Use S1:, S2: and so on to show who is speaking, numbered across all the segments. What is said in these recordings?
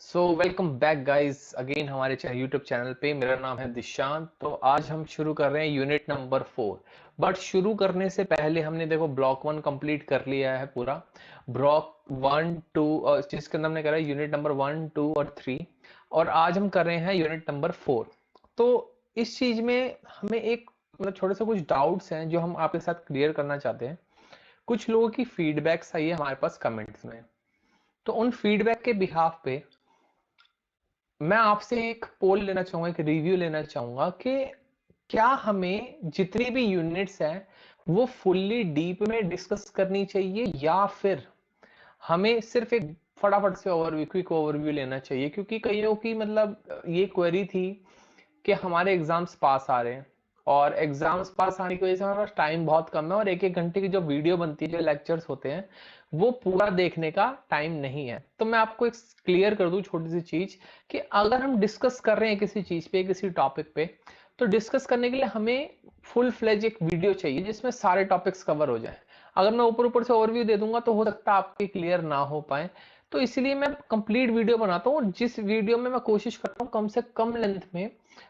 S1: So welcome back guys again हमारे YouTube channel पे। मेरा नाम है दिशांत। तो आज हम शुरू कर रहे हैं यूनिट नंबर 4। बट शुरू करने से पहले हमने देखो ब्लॉक 1 कंप्लीट कर लिया है पूरा। ब्लॉक 1 2 और जिसके अंदर हमने करा यूनिट नंबर 1 2 और 3। और आज हम कर रहे हैं यूनिट नंबर 4। तो इस चीज में हमें एक मतलब छोटे से कुछ डाउट्स हैं जो हम आपके साथ क्लियर करना चाहते हैं। कुछ लोगों की फीडबैक्स आई है हमारे पास कमेंट्स में। तो उन फीडबैक के बिहाफ पे मैं आपसे एक पोल लेना चाहूंगा, एक रिव्यू लेना चाहूंगा कि क्या हमें जितनी भी यूनिट्स हैं वो फुल्ली डीप में डिस्कस करनी चाहिए या फिर हमें सिर्फ एक फटाफट से ओवरव्यू, क्विक ओवरव्यू लेना चाहिए। क्योंकि कईयों की मतलब ये क्वेरी थी कि हमारे एग्जाम्स पास आ रहे हैं और एग्जाम्स पास आने की वजह से हमारे पास टाइम बहुत कम है और एक एक घंटे की जो वीडियो बनती है, जो लेक्चर्स होते हैं, वो पूरा देखने का टाइम नहीं है। तो मैं आपको एक क्लियर कर दूं छोटी सी चीज कि अगर हम डिस्कस कर रहे हैं किसी चीज पे, किसी टॉपिक पे, तो डिस्कस करने के लिए हमें फुल फ्लेज एक वीडियो चाहिए जिसमें सारे टॉपिक्स कवर हो जाए। अगर मैं ऊपर ऊपर से ओवरव्यू दे दूंगा तो हो सकता है आपके क्लियर ना हो पाए। तो इसलिए मैं कंप्लीट वीडियो बनाता हूँ, जिस वीडियो में मैं कोशिश करता हूँ कम से कम लेंथ में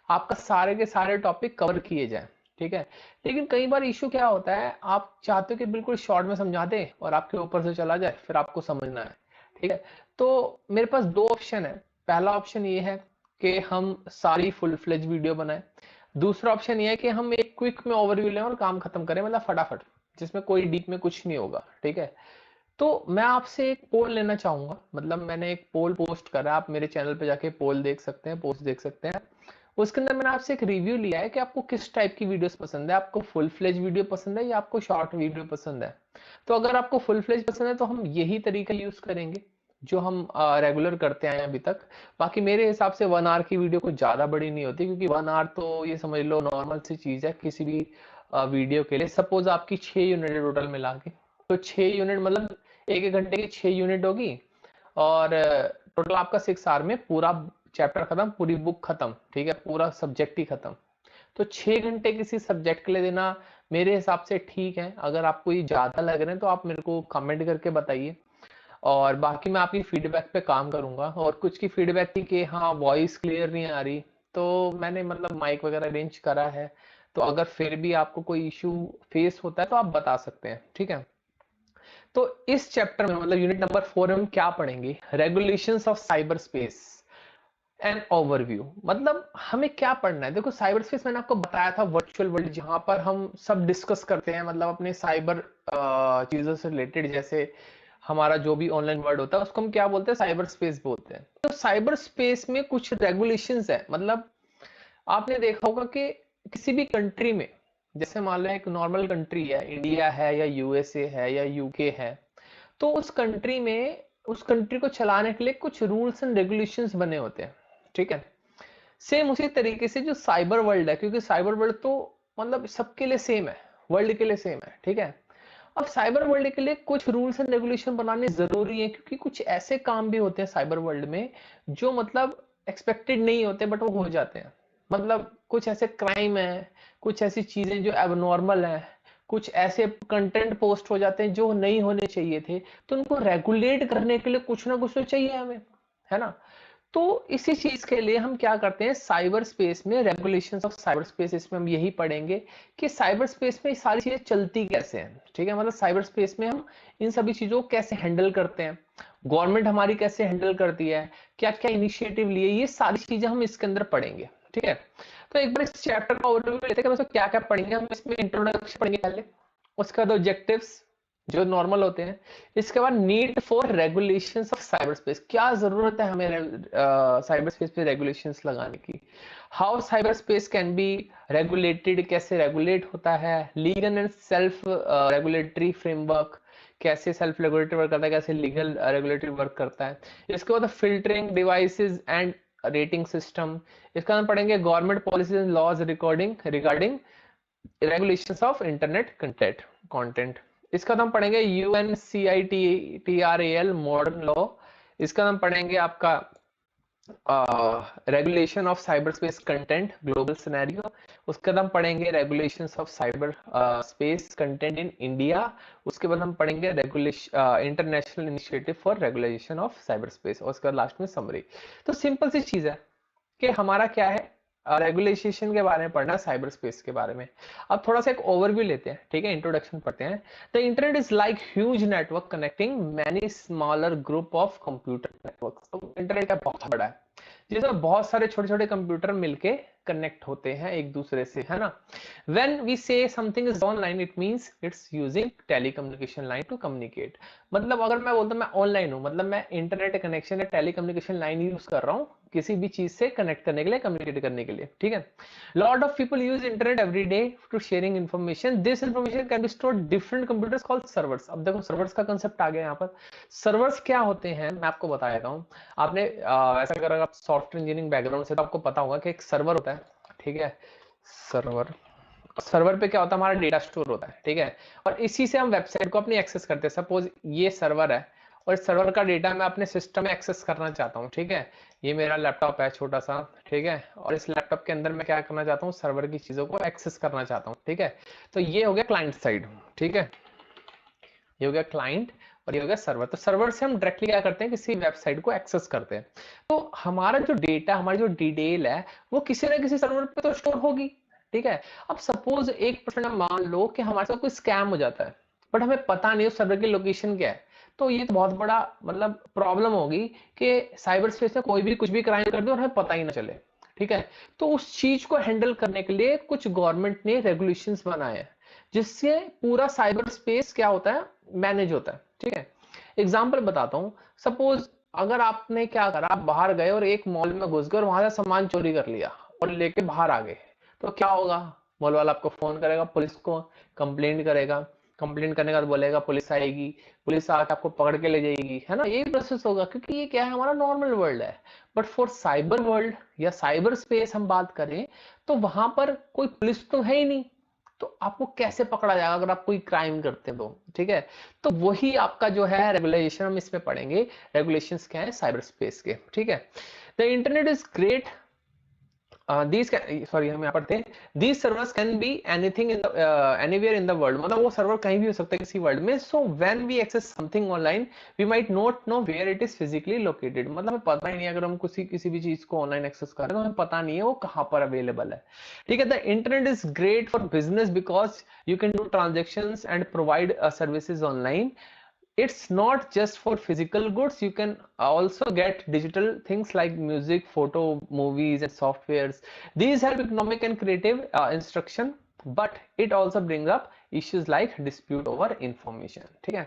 S1: आपका सारे के सारे टॉपिक कवर किए जाए। ठीक है। लेकिन कई बार इशू क्या होता है, आप चाहते हो कि बिल्कुल शॉर्ट में समझा दे और आपके ऊपर से चला जाए, फिर आपको समझना है। ठीक है। तो मेरे पास दो ऑप्शन है। पहला ऑप्शन ये है कि हम सारी फुल फ्लेज वीडियो बनाएं। दूसरा ऑप्शन ये है कि हम एक क्विक में ओवरव्यू लें और काम खत्म करें, मतलब फटाफट, जिसमें कोई डीप में कुछ नहीं होगा। ठीक है। तो मैं आपसे एक पोल लेना चाहूंगा, मतलब मैंने एक पोल पोस्ट करा, आप मेरे चैनल पे जाके पोल देख सकते हैं, पोस्ट देख सकते हैं। उसके अंदर मैंने आपसे एक रिव्यू लिया है कि आपको किस टाइप की वीडियोस पसंद है, आपको फुल फ्लेज वीडियो पसंद है या आपको शॉर्ट वीडियो पसंद है। तो अगर आपको फुल फ्लेज पसंद है तो हम यही तरीका यूज करेंगे जो हम रेगुलर करते आए हैं अभी तक। बाकी मेरे हिसाब से 1 आवर की वीडियो कुछ ज्यादा बड़ी नहीं होती, क्योंकि 1 आवर तो ये समझ लो नॉर्मल सी चीज है किसी भी वीडियो के लिए। सपोज आपकी 6 यूनिट है टोटल मिला के, तो 6 यूनिट मतलब एक एक घंटे की 6 यूनिट होगी और टोटल आपका 6 आवर में पूरा चैप्टर खत्म, पूरी बुक खत्म। ठीक है, पूरा सब्जेक्ट ही खत्म। तो 6 घंटे किसी सब्जेक्ट के लिए देना मेरे हिसाब से ठीक है। अगर आपको ये ज्यादा लग रहे हैं तो आप मेरे को कमेंट करके बताइए, और बाकी मैं आपकी फीडबैक पे काम करूंगा। और कुछ की फीडबैक थी कि हाँ वॉइस क्लियर नहीं आ रही, तो मैंने मतलब माइक वगैरह अरेंज करा है। तो अगर फिर भी आपको कोई इशू फेस होता है तो आप बता सकते हैं। ठीक है। तो इस चैप्टर में मतलब यूनिट नंबर 4 में हम क्या पढ़ेंगे, regulations of cyber space and overview. मतलब हमें क्या पढ़ना है, देखो साइबर स्पेस मैंने आपको बताया था वर्चुअल वर्ल्ड, जहां पर हम सब डिस्कस करते हैं, मतलब अपने साइबर चीजों से रिलेटेड। जैसे हमारा जो भी ऑनलाइन वर्ल्ड होता है उसको हम क्या बोलते हैं, साइबर स्पेस बोलते हैं। तो साइबर स्पेस में कुछ रेगुलेशंस है। मतलब आपने देखा होगा कि किसी भी कंट्री में, जैसे मान लो एक नॉर्मल कंट्री है, इंडिया है या यूएसए है या यूके है, तो उस कंट्री में उस कंट्री को चलाने के लिए कुछ रूल्स एंड रेगुलेशंस बने होते हैं। ठीक है। सेम उसी तरीके से जो साइबर वर्ल्ड है, क्योंकि साइबर वर्ल्ड तो मतलब सबके लिए सेम है, वर्ल्ड के लिए सेम है। ठीक है। अब साइबर वर्ल्ड के लिए कुछ रूल्स एंड रेगुलेशन बनाने जरूरी है, क्योंकि कुछ ऐसे काम भी होते हैं साइबर वर्ल्ड में जो मतलब एक्सपेक्टेड नहीं होते बट वो हो जाते हैं। मतलब कुछ ऐसे क्राइम है, कुछ ऐसी चीजें जो एबनॉर्मल है, कुछ ऐसे कंटेंट पोस्ट हो जाते हैं जो नहीं होने चाहिए थे। तो उनको रेगुलेट करने के लिए कुछ ना कुछ तो चाहिए हमें, है ना। तो इसी चीज के लिए हम क्या करते हैं, साइबर स्पेस में रेगुलेशंस ऑफ साइबर स्पेस, इसमें हम यही पढ़ेंगे कि साइबर स्पेस में ये सारी चीजें चलती कैसे हैं। ठीक है। मतलब साइबर स्पेस में हम इन सभी चीजों को कैसे हैंडल करते हैं, गवर्नमेंट हमारी कैसे हैंडल करती है, क्या क्या इनिशिएटिव लिए, ये सारी चीजें हम इसके अंदर पढ़ेंगे। ठीक है। तो एक बार इस चैप्टर का ओवरव्यू लेते हैं कि क्या क्या पढ़ेंगे हम इसमें। इंट्रोडक्शन पढ़ेंगे पहले, उसके बाद ऑब्जेक्टिव्स जो नॉर्मल होते हैं, इसके बाद need for regulations of cyber space, क्या जरूरत है हमें साइबर स्पेस पे रेगुलेशंस लगाने की, how cyber space can be regulated, कैसे रेगुलेट होता है, legal and self regulatory framework, कैसे सेल्फ रेगुलेटरी वर्क करता है, कैसे लीगल रेगुलेटरी वर्क करता है। इसके बाद filtering devices and rating system. इसका हम पढ़ेंगे government policies and laws regarding regulations of internet content. इसका हम पढ़ेंगे UNCITRAL मॉडर्न लॉ। इसका हम पढ़ेंगे आपका regulation of cyber space content global scenario. उसके बाद हम पढ़ेंगे regulations of cyber space content in India. उसके बाद हम पढ़ेंगे regulation international initiative for regulation of cyber space, और उसके बाद लास्ट में समरी। तो सिंपल सी चीज है कि हमारा क्या है, रेगुलेशन के बारे में पढ़ना, साइबर स्पेस के बारे में। अब थोड़ा सा एक ओवरव्यू लेते हैं, ठीक है, इंट्रोडक्शन पढ़ते हैं। The internet is like huge network connecting many smaller group of computer network. तो इंटरनेट का बहुत बड़ा है, जिसमें बहुत सारे छोटे छोटे कंप्यूटर मिलके कनेक्ट होते हैं एक दूसरे से, है ना। When we say something is online, it means it's using telecommunication line to communicate. मतलब अगर मैं बोलता हूँ मैं ऑनलाइन हूँ, मतलब मैं इंटरनेट कनेक्शन या टेलीकम्युनिकेशन लाइन यूज कर रहा हूँ किसी भी चीज से कनेक्ट करने के लिए, कम्युनिकेट करने के लिए, ठीक है। Lot of people use internet every day to sharing information. This information can be stored different computers called servers. अब देखो सर्वर्स का कंसेप्ट आ गया यहाँ पर। सर्वर्स क्या होते हैं मैं आपको बता देता हूँ। आपने ऐसा अगर आप सॉफ्टवेयर इंजीनियरिंग बैकग्राउंड से तो आपको पता होगा कि एक सर्वर होता है, ठीक है। सर्वर, सर्वर पे क्या होता है, हमारा डेटा स्टोर होता है, ठीक है। और इसी से हम वेबसाइट को अपनी एक्सेस करते हैं। सपोज ये सर्वर है और इस सर्वर का डेटा मैं अपने सिस्टम में एक्सेस करना चाहता हूँ, ठीक है। ये मेरा लैपटॉप है छोटा सा, ठीक है, और इस लैपटॉप के अंदर मैं क्या करना चाहता हूँ, सर्वर की चीजों को एक्सेस करना चाहता हूँ, ठीक है। तो ये हो गया क्लाइंट साइड, ठीक है, ये हो गया क्लाइंट और ये हो गया सर्वर। तो सर्वर से हम डायरेक्टली क्या करते हैं, किसी वेबसाइट को एक्सेस करते हैं। तो हमारा जो डेटा, हमारी जो डिटेल है, वो किसी ना किसी सर्वर पे तो स्टोर होगी, ठीक है। अब सपोज 1% मान लो कि हमारे साथ कोई स्कैम हो जाता है, बट हमें पता नहीं उस सर्वर की लोकेशन क्या है, तो ये तो बहुत बड़ा मतलब प्रॉब्लम होगी कि साइबर स्पेस में कोई भी कुछ भी क्राइम कर दे और हमें पता ही ना चले, ठीक है। तो उस चीज को हैंडल करने के लिए कुछ गवर्नमेंट ने रेगुलेशंस बनाए हैं, जिससे पूरा साइबर स्पेस क्या होता है, मैनेज होता है, ठीक है। एग्जाम्पल बताता हूँ। सपोज अगर आपने क्या करा, आप बाहर गए और एक मॉल में घुस गए और वहां से सामान चोरी कर लिया और लेके बाहर आ गए, तो क्या होगा, मॉल वाला आपको फोन करेगा, पुलिस को कंप्लेंट करेगा, कंप्लेंट करने के बाद बोलेगा पुलिस आएगी, पुलिस आके आपको पकड़ के ले जाएगी, है ना। यही प्रोसेस होगा, क्योंकि ये क्या है, हमारा नॉर्मल वर्ल्ड है। बट फॉर साइबर वर्ल्ड या साइबर स्पेस हम बात करें, तो वहां पर कोई पुलिस तो है ही नहीं, तो आपको कैसे पकड़ा जाएगा अगर आप कोई क्राइम करते हो तो, ठीक है। तो वही आपका जो है रेगुलेशन, हम इसमें पढ़ेंगे रेगुलेशंस क्या है साइबर स्पेस के, ठीक है। The internet is great, these sorry हम यहाँ पर थे, these servers can be anything in the anywhere in the world, मतलब वो सर्वर कहीं भी हो सकता है किसी वर्ल्ड में। so when we access something online we might not know where it is physically located, मतलब हमें पता ही नहीं, अगर हम किसी भी चीज को ऑनलाइन एक्सेस कर रहे हैं तो हमें पता नहीं है वो कहाँ पर अवेलेबल है, ठीक है। The internet is great for business because you can do transactions and provide services online. It's not just for physical goods, you can also get digital things like music, photo, movies and softwares. These help economic and creative instruction, but it also brings up issues like dispute over information, ठीक है।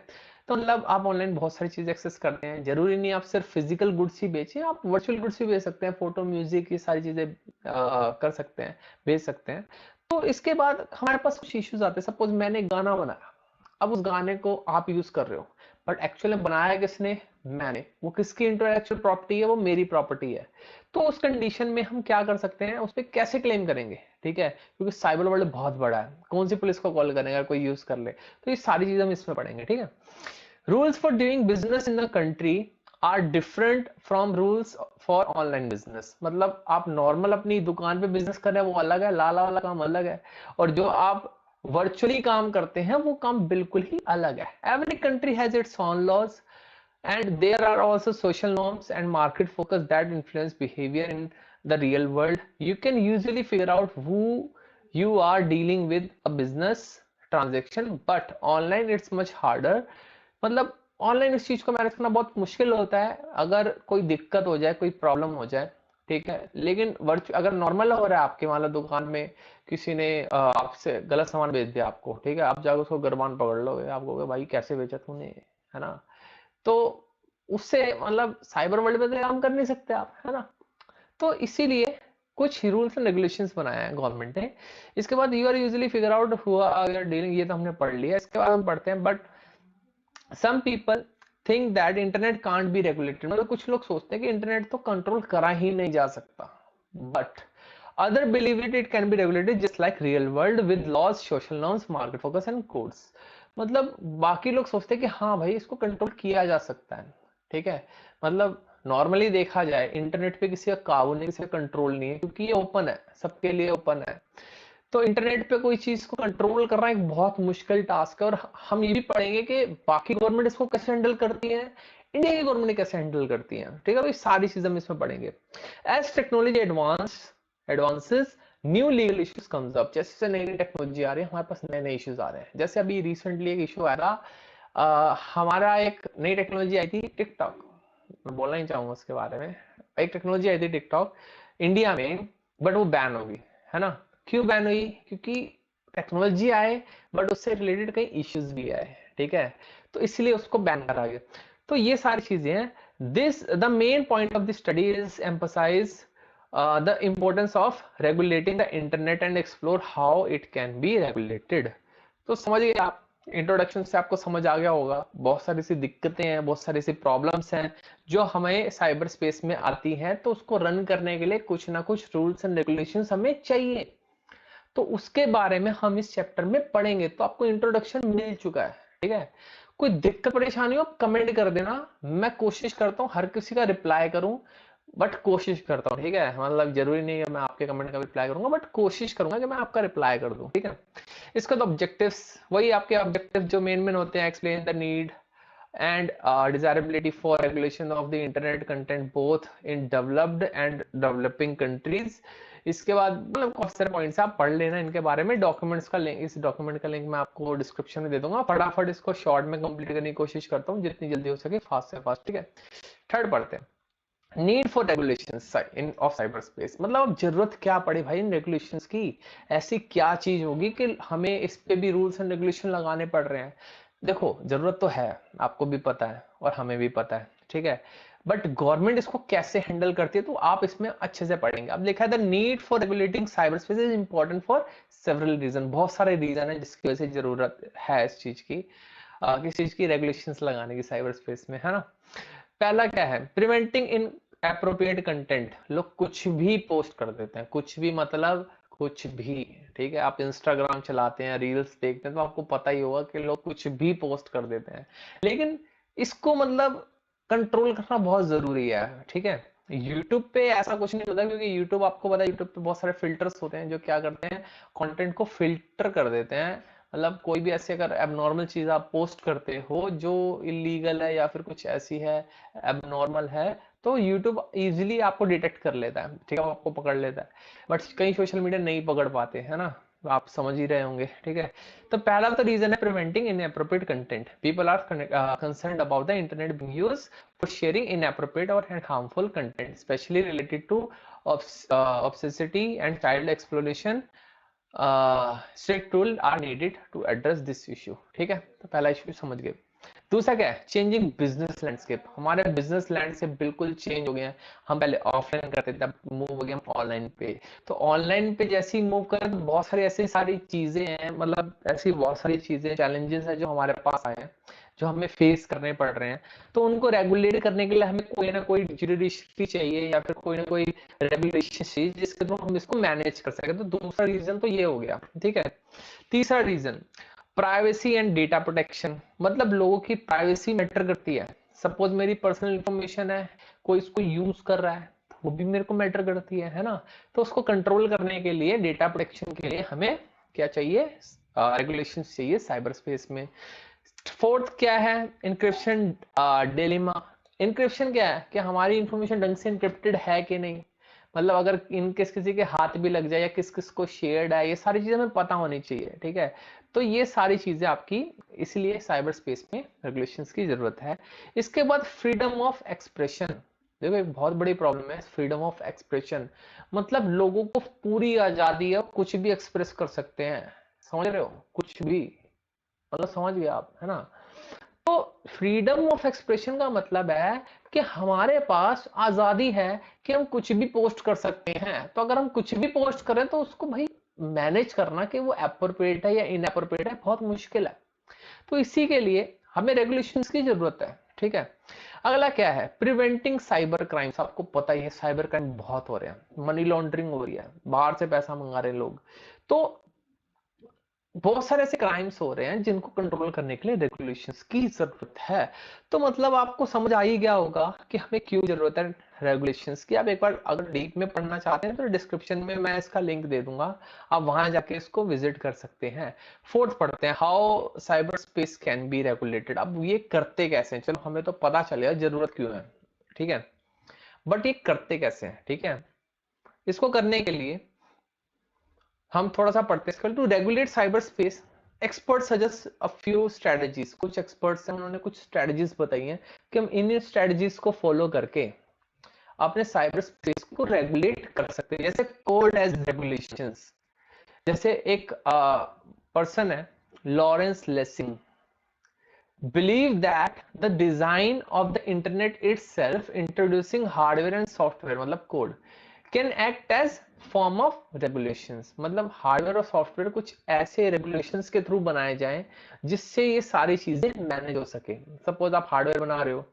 S1: तो मतलब आप online बहुत सारी चीजें access करते हैं, जरूरी नहीं आप सिर्फ फिजिकल गुड्स ही बेचें, आप वर्चुअल गुड्स भी बेच सकते हैं, फोटो, म्यूजिक, ये सारी चीजें कर सकते हैं, बेच सकते हैं। तो इसके बाद हमारे पास कुछ इश्यूज आते हैं। सपोज मैंने एक गाना बनाया, अब उस गाने को आप यूज कर रहे हो, बट एक्चुअली बनाया किसने, मैंने, वो किसकी इंटेलेक्चुअल प्रॉपर्टी है, वो मेरी प्रॉपर्टी है। तो उस कंडीशन में हम क्या कर सकते हैं, उस पर कैसे क्लेम करेंगे, ठीक है, क्योंकि साइबर वर्ल्ड बहुत बड़ा है, कौन सी पुलिस को कॉल करेगा कोई यूज कर ले। तो ये सारी चीजें हम इसमें पढ़ेंगे, ठीक है। Rules for doing business in the country are different from rules for online business. मतलब आप नॉर्मल अपनी दुकान पे बिजनेस कर रहे हैं वो अलग है, लाला वाला काम अलग है, और जो आप वर्चुअली काम करते हैं वो काम बिल्कुल ही अलग है। Every country has its own laws and there are also social norms and market focus that influence behavior in the real world. You can usually figure out who you are dealing with a business transaction, but online it's much harder. मतलब online इस चीज को manage करना बहुत मुश्किल होता है, अगर कोई दिक्कत हो जाए, कोई प्रॉब्लम हो जाए, ठीक है। लेकिन वर्चुअल अगर नॉर्मल हो रहा है आपके, मान लो दुकान में किसी ने आपसे गलत सामान बेच दिया आपको, ठीक है, आप जाकर उसको गिरबान पकड़ लोगे, आप कहोगे भाई कैसे बेचा तूने, है ना। तो उससे मतलब साइबर वर्ल्ड में तो काम कर नहीं सकते आप, है ना। तो इसीलिए कुछ रूल्स एंड रेगुलेशंस बनाया है गवर्नमेंट ने। इसके बाद you are usually figure out हुआ अगर डीलिंग, ये तो हमने पढ़ लिया। इसके बाद हम पढ़ते हैं, but some people think that internet can't be regulated, मतलब कुछ लोग सोचते हैं कि इंटरनेट तो कंट्रोल करा ही नहीं जा सकता, but other believe it can be regulated just like real world with laws, social norms, market focus and codes. मतलब बाकी लोग सोचते हैं कि हाँ भाई इसको कंट्रोल किया जा सकता है, ठीक है। मतलब नॉर्मली देखा जाए इंटरनेट पे किसी का काबू नहीं, किसी का कंट्रोल नहीं है, क्योंकि ये ओपन है, सबके लिए ओपन है। तो इंटरनेट पे कोई चीज को कंट्रोल करना एक बहुत मुश्किल टास्क है, और हम ये भी पढ़ेंगे कि बाकी गवर्नमेंट इसको कैसे हैंडल करती है, इंडिया की गवर्नमेंट कैसे हैंडल करती है। ठीक है, तो ये सारी चीजें हम इसमें पढ़ेंगे। As technology advances new legal issues comes up, जैसे जैसे नई नई टेक्नोलॉजी आ रही है हमारे पास नए नए इश्यूज आ रहे हैं। जैसे अभी रिसेंटली एक इशू आया था, हमारा एक नई टेक्नोलॉजी आई थी टिकटॉक, मैं बोलना ही चाहूंगा उसके बारे में। एक टेक्नोलॉजी आई थी टिकटॉक इंडिया में, बट वो बैन हो गई, है ना। क्यों बैन हुई? क्योंकि टेक्नोलॉजी आए बट उससे रिलेटेड कई इश्यूज भी आए, ठीक है, तो इसलिए उसको बैन करा गया। तो ये सारी चीजें हैं। This the main point of the study is emphasize the importance of regulating the internet and explore how it can be regulated. तो समझ गए आप, इंट्रोडक्शन से आपको समझ आ गया होगा बहुत सारी सी दिक्कतें हैं, बहुत सारी सी प्रॉब्लम्स हैं जो हमें साइबर स्पेस में आती हैं। तो उसको रन करने के लिए कुछ ना कुछ रूल्स एंड रेगुलेशंस हमें चाहिए, तो उसके बारे में हम इस चैप्टर में पढ़ेंगे। तो आपको इंट्रोडक्शन मिल चुका है, ठीक है। कोई दिक्कत परेशानी हो आप कमेंट कर देना, मैं कोशिश करता हूँ हर किसी का रिप्लाई करूं, बट कोशिश करता हूँ, ठीक है। मतलब जरूरी नहीं है मैं आपके कमेंट का रिप्लाई करूंगा, बट कोशिश करूंगा कि मैं आपका रिप्लाई कर दूं, ठीक है। इसका तो ऑब्जेक्टिव्स वही आपके ऑब्जेक्टिव जो मेन मेन होते हैं, explain the need and desirability for regulation of the internet content both in developed and developing countries। इसके बाद मतलब बहुत सारे पॉइंट्स आप पढ़ लेना इनके बारे में। डॉक्यूमेंट्स का लिंक, इस डॉक्यूमेंट का लिंक मैं आपको डिस्क्रिप्शन में दे दूंगा। फटाफट इसको शॉर्ट में कंप्लीट करने की कोशिश करता हूँ जितनी जल्दी हो सके, फास्ट से फास्ट, ठीक है। थर्ड पढ़ते हैं, need for regulations in of cyber space. मतलब अब जरूरत क्या पड़े भाई इन रेगुलेशंस की, ऐसी क्या चीज होगी कि हमें इस पे भी रूल्स एंड रेगुलेशन लगाने पड़ रहे हैं। देखो जरूरत तो है, आपको भी पता है और हमें भी पता है, ठीक है, बट गवर्नमेंट इसको कैसे हैंडल करती है तो आप इसमें अच्छे से पढ़ेंगे। अब लिखा है the need for regulating cyber space is important for several reason. बहुत सारे रीजन है जिसकी वजह से जरूरत है इस चीज की, किस चीज की, रेगुलेशंस लगाने की साइबर स्पेस में, है ना। पहला क्या है, प्रिवेंटिंग इन एप्रोप्रिएट कंटेंट। लोग कुछ भी पोस्ट कर देते हैं, कुछ भी मतलब कुछ भी, ठीक है। आप इंस्टाग्राम चलाते हैं, रील्स देखते हैं, तो आपको पता ही होगा कि लोग कुछ भी पोस्ट कर देते हैं। लेकिन इसको मतलब कंट्रोल करना बहुत जरूरी है, ठीक है। यूट्यूब पे ऐसा कुछ नहीं होता, क्योंकि यूट्यूब आपको पता है यूट्यूब पे बहुत सारे फिल्टर्स होते हैं जो क्या करते हैं, कंटेंट को फिल्टर कर देते हैं। मतलब कोई भी ऐसे अगर एबनॉर्मल चीज आप पोस्ट करते हो जो इलीगल है या फिर कुछ ऐसी है एबनॉर्मल है, तो YouTube इजीली आपको डिटेक्ट कर लेता है, ठीक है, वो आपको पकड़ लेता है। बट कई सोशल मीडिया नहीं पकड़ पाते, है ना, आप समझ ही रहे होंगे, ठीक है। तो पहला तो रीजन है preventing inappropriate content. People are concerned about the internet being used for sharing inappropriate और harmful content, specially related to obscenity and child exploitation। Strict rule are needed to address this issue, ठीक है। तो पहला issue समझ गए। दूसरा क्या है, चेंजिंग बिजनेस लैंडस्केप। हमारे बिजनेस लैंडस्केप बिल्कुल चेंज हो गया है। हम पहले ऑफलाइन करते थे, अब मूव हो गया हम ऑनलाइन पे। तो ऑनलाइन पे जैसे ही मूव करें तो बहुत सारी ऐसी सारी चीजें हैं, मतलब ऐसी बहुत सारी चीजें, चैलेंजेस है जो हमारे पास आए हैं, जो हमें फेस करने पड़ रहे हैं। तो उनको रेगुलेट करने के लिए हमें कोई ना कोई जुडिशरी चाहिए या फिर कोई ना कोई रेगुलेशन चाहिए जिसके थ्रू हम इसको मैनेज कर सके। तो दूसरा रीजन तो ये हो गया, ठीक है। तीसरा reason, privacy and data protection. मतलब लोगों की प्राइवेसी मैटर करती है। सपोज मेरी पर्सनल इंफॉर्मेशन है, कोई इसको यूज कर रहा है, तो वो भी मेरे को मैटर करती है ना। तो उसको कंट्रोल करने के लिए, डेटा प्रोटेक्शन के लिए हमें क्या चाहिए, रेगुलेशन चाहिए साइबर स्पेस में। फोर्थ क्या है, इंक्रिप्शन डिलेमा। इंक्रिप्शन क्या है कि हमारी इंफॉर्मेशन ढंग से इंक्रिप्टेड है कि नहीं, मतलब अगर इनकेस किसी के हाथ भी लग जाए या किस किस को शेयर्ड है, ये सारी चीजें हमें पता होनी चाहिए, ठीक है। तो ये सारी चीजें आपकी, इसलिए साइबर स्पेस में रेगुलेशंस की जरूरत है। इसके बाद फ्रीडम ऑफ एक्सप्रेशन। देखो एक बहुत बड़ी प्रॉब्लम है फ्रीडम ऑफ एक्सप्रेशन। मतलब लोगों को पूरी आजादी है, कुछ भी एक्सप्रेस कर सकते हैं, समझ रहे हो, कुछ भी, मतलब समझ गए आप, है ना। तो फ्रीडम ऑफ एक्सप्रेशन का मतलब है कि हमारे पास आजादी है कि हम कुछ भी पोस्ट कर सकते हैं। तो अगर हम कुछ भी पोस्ट करें तो उसको भाई मैनेज करना कि वो एप्रोप्रिएट है या इनएप्रोप्रिएट है बहुत मुश्किल है। तो इसी के लिए हमें रेगुलेशंस की जरूरत है, ठीक है। अगला क्या है, प्रिवेंटिंग साइबर क्राइम्स। आपको पता ही है साइबर क्राइम बहुत हो रहे हैं, मनी लॉन्ड्रिंग हो रही है, बाहर से पैसा मंगा रहे हैं लोग। तो बहुत सारे ऐसे क्राइम्स हो रहे हैं जिनको कंट्रोल करने के लिए रेगुलेशंस की जरूरत है। तो मतलब आपको समझ आ ही गया होगा कि हमें क्यों जरूरत है रेगुलेशंस की। आप एक बार अगर डीप में पढ़ना चाहते हैं तो डिस्क्रिप्शन में मैं इसका लिंक दे दूंगा, आप वहां जाके इसको विजिट कर सकते हैं। फोर्थ पढ़ते हैं, how cyber space can be regulated. अब ये करते कैसे हैं, चलो हमें तो पता चलेगा जरूरत क्यों है, ठीक है, बट ये करते कैसे हैं, ठीक है। इसको करने के लिए हम थोड़ा सा पढ़ते हैं। To regulate cyber space, expert suggest a few strategies. कुछ एक्सपर्ट्स हैं, उन्होंने कुछ स्ट्रेटजीज बताई हैं कि हम इन स्ट्रेटजीज को फॉलो करके अपने साइबर स्पेस को रेगुलेट कर सकते हैं। जैसे कोड एज रेगुलेशंस, जैसे एक पर्सन है Lawrence lacing, believe that the design of the internet itself, introducing hardware and software मतलब code, can act as form of regulations। मतलब हार्डवेयर और सॉफ्टवेयर कुछ ऐसे रेगुलेशंस के थ्रू बनाए जाएं जिससे ये सारी चीजें मैनेज हो सके। सपोज आप हार्डवेयर बना रहे हो,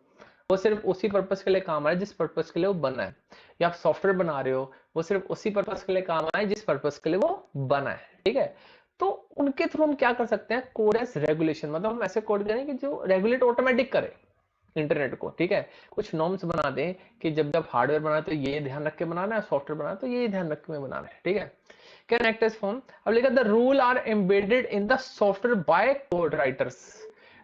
S1: वो सिर्फ उसी पर्पस के लिए काम आ रहा है जिस पर्पस के लिए वो बना है, या आप सॉफ्टवेयर बना रहे हो, वो सिर्फ उसी पर्पस के लिए काम आ रहा है जिस पर्पस के लिए वो बना है, ठीक है। तो उनके थ्रू हम क्या कर सकते हैं, कोड एज रेगुलेशन, मतलब हम ऐसे कोड करें कि जो रेगुलेट ऑटोमेटिक करे इंटरनेट को, ठीक है। कुछ नॉर्म्स बना दें कि जब जब हार्डवेयर बना तो ये ध्यान रख के बनाना है, सॉफ्टवेयर बना तो ये ध्यान रख के बनाना है, ठीक है। Can act as form. अब लिखा the rule are embedded in the software by code writers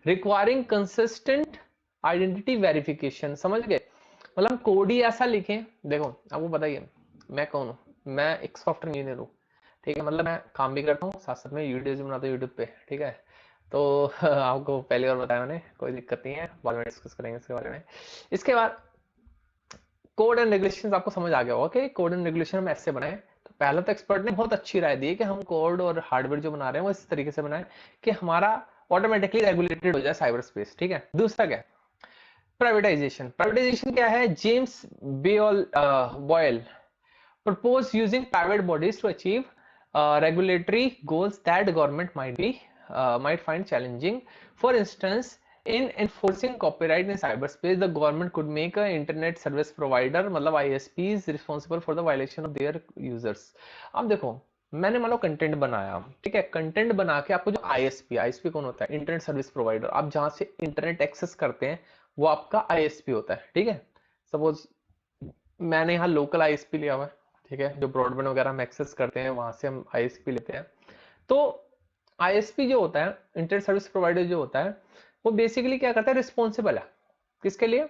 S1: requiring consistent identity verification. समझ गए, मतलब कोड ही ऐसा लिखें। देखो आपको पता ही है मैं कौन हूँ, मैं एक सॉफ्टवेयर इंजीनियर हूँ, ठीक है। मतलब मैं काम भी करता हूँ, साथ साथ में वीडियोज भी बनाता हूँ यूट्यूब पे, ठीक है। तो आपको पहले और बताया मैंने, कोई दिक्कत नहीं है, बाद में डिस्कस करेंगे इसके बारे में। इसके बाद कोड एंड रेगुलेशन आपको समझ आ गया होगा कि कोड एंड रेगुलेशन हम ऐसे बनाए। तो पहला तो एक्सपर्ट ने बहुत अच्छी राय दी है कि हम कोड और हार्डवेयर जो बना रहे हैं वो इस तरीके से बनाए कि हमारा ऑटोमेटिकली रेगुलेटेड हो जाए साइबर स्पेस, ठीक है। दूसरा क्या है, प्राइवेटाइजेशन। प्राइवेटाइजेशन क्या है, James Boyle proposed using private bodies to achieve regulatory goals that government might find challenging. For instance, in enforcing copyright in cyberspace, the government could make a internet service provider मतलब ISPs responsible for the violation of their users। अब देखो मैंने मान लो content बनाया, ठीक है, content बना के आपको जो आईएसपी कौन होता है, इंटरनेट सर्विस प्रोवाइडर, आप जहां से इंटरनेट एक्सेस करते हैं वो आपका आईएसपी होता है, ठीक है। सपोज मैंने यहाँ लोकल आईएसपी लिया हुआ है, ठीक है, जो ब्रॉडबैंड वगैरह हम एक्सेस करते हैं वहां से हम आईएसपी लेते हैं। तो आईएसपी जो होता है, इंटरनेट सर्विस प्रोवाइडर जो होता है, वो बेसिकली क्या करता है, रिस्पॉन्सिबल है किसके लिए,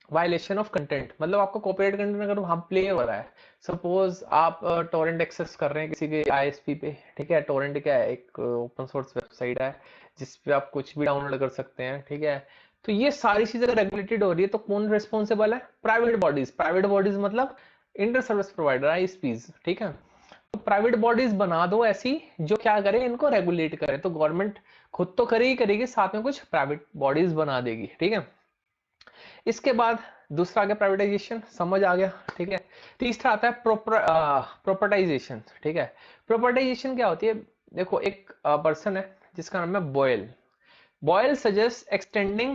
S1: वायलेशन ऑफ कंटेंट। मतलब आपको कॉपीराइट कंटेंट अगर वहां प्ले हो रहा है, सपोज आप टोरेंट एक्सेस कर रहे हैं किसी के आईएसपी पे, ठीक है। टोरेंट क्या है, एक ओपन सोर्स वेबसाइट है जिसपे आप कुछ भी डाउनलोड कर सकते हैं, ठीक है। तो ये सारी चीजें रेगुलेटेड हो रही है तो कौन रिस्पॉन्सिबल है, प्राइवेट बॉडीज। प्राइवेट बॉडीज मतलब इंटर सर्विस प्रोवाइडर आईएसपीज, ठीक है। तो प्राइवेट बॉडीज बना दो ऐसी जो क्या करे, इनको रेगुलेट करे। तो गवर्नमेंट खुद तो करेगी करेगी, साथ में कुछ प्राइवेट बॉडीज बना देगी, ठीक है। इसके बाद दूसरा आ गया प्राइवेटाइजेशन, समझ आ गया, ठीक है। तीसरा आता है प्रॉपर्टाइजेशन, ठीक है। प्रॉपर्टाइजेशन क्या होती है, देखो एक पर्सन है जिसका नाम है boil. Boyle suggests extending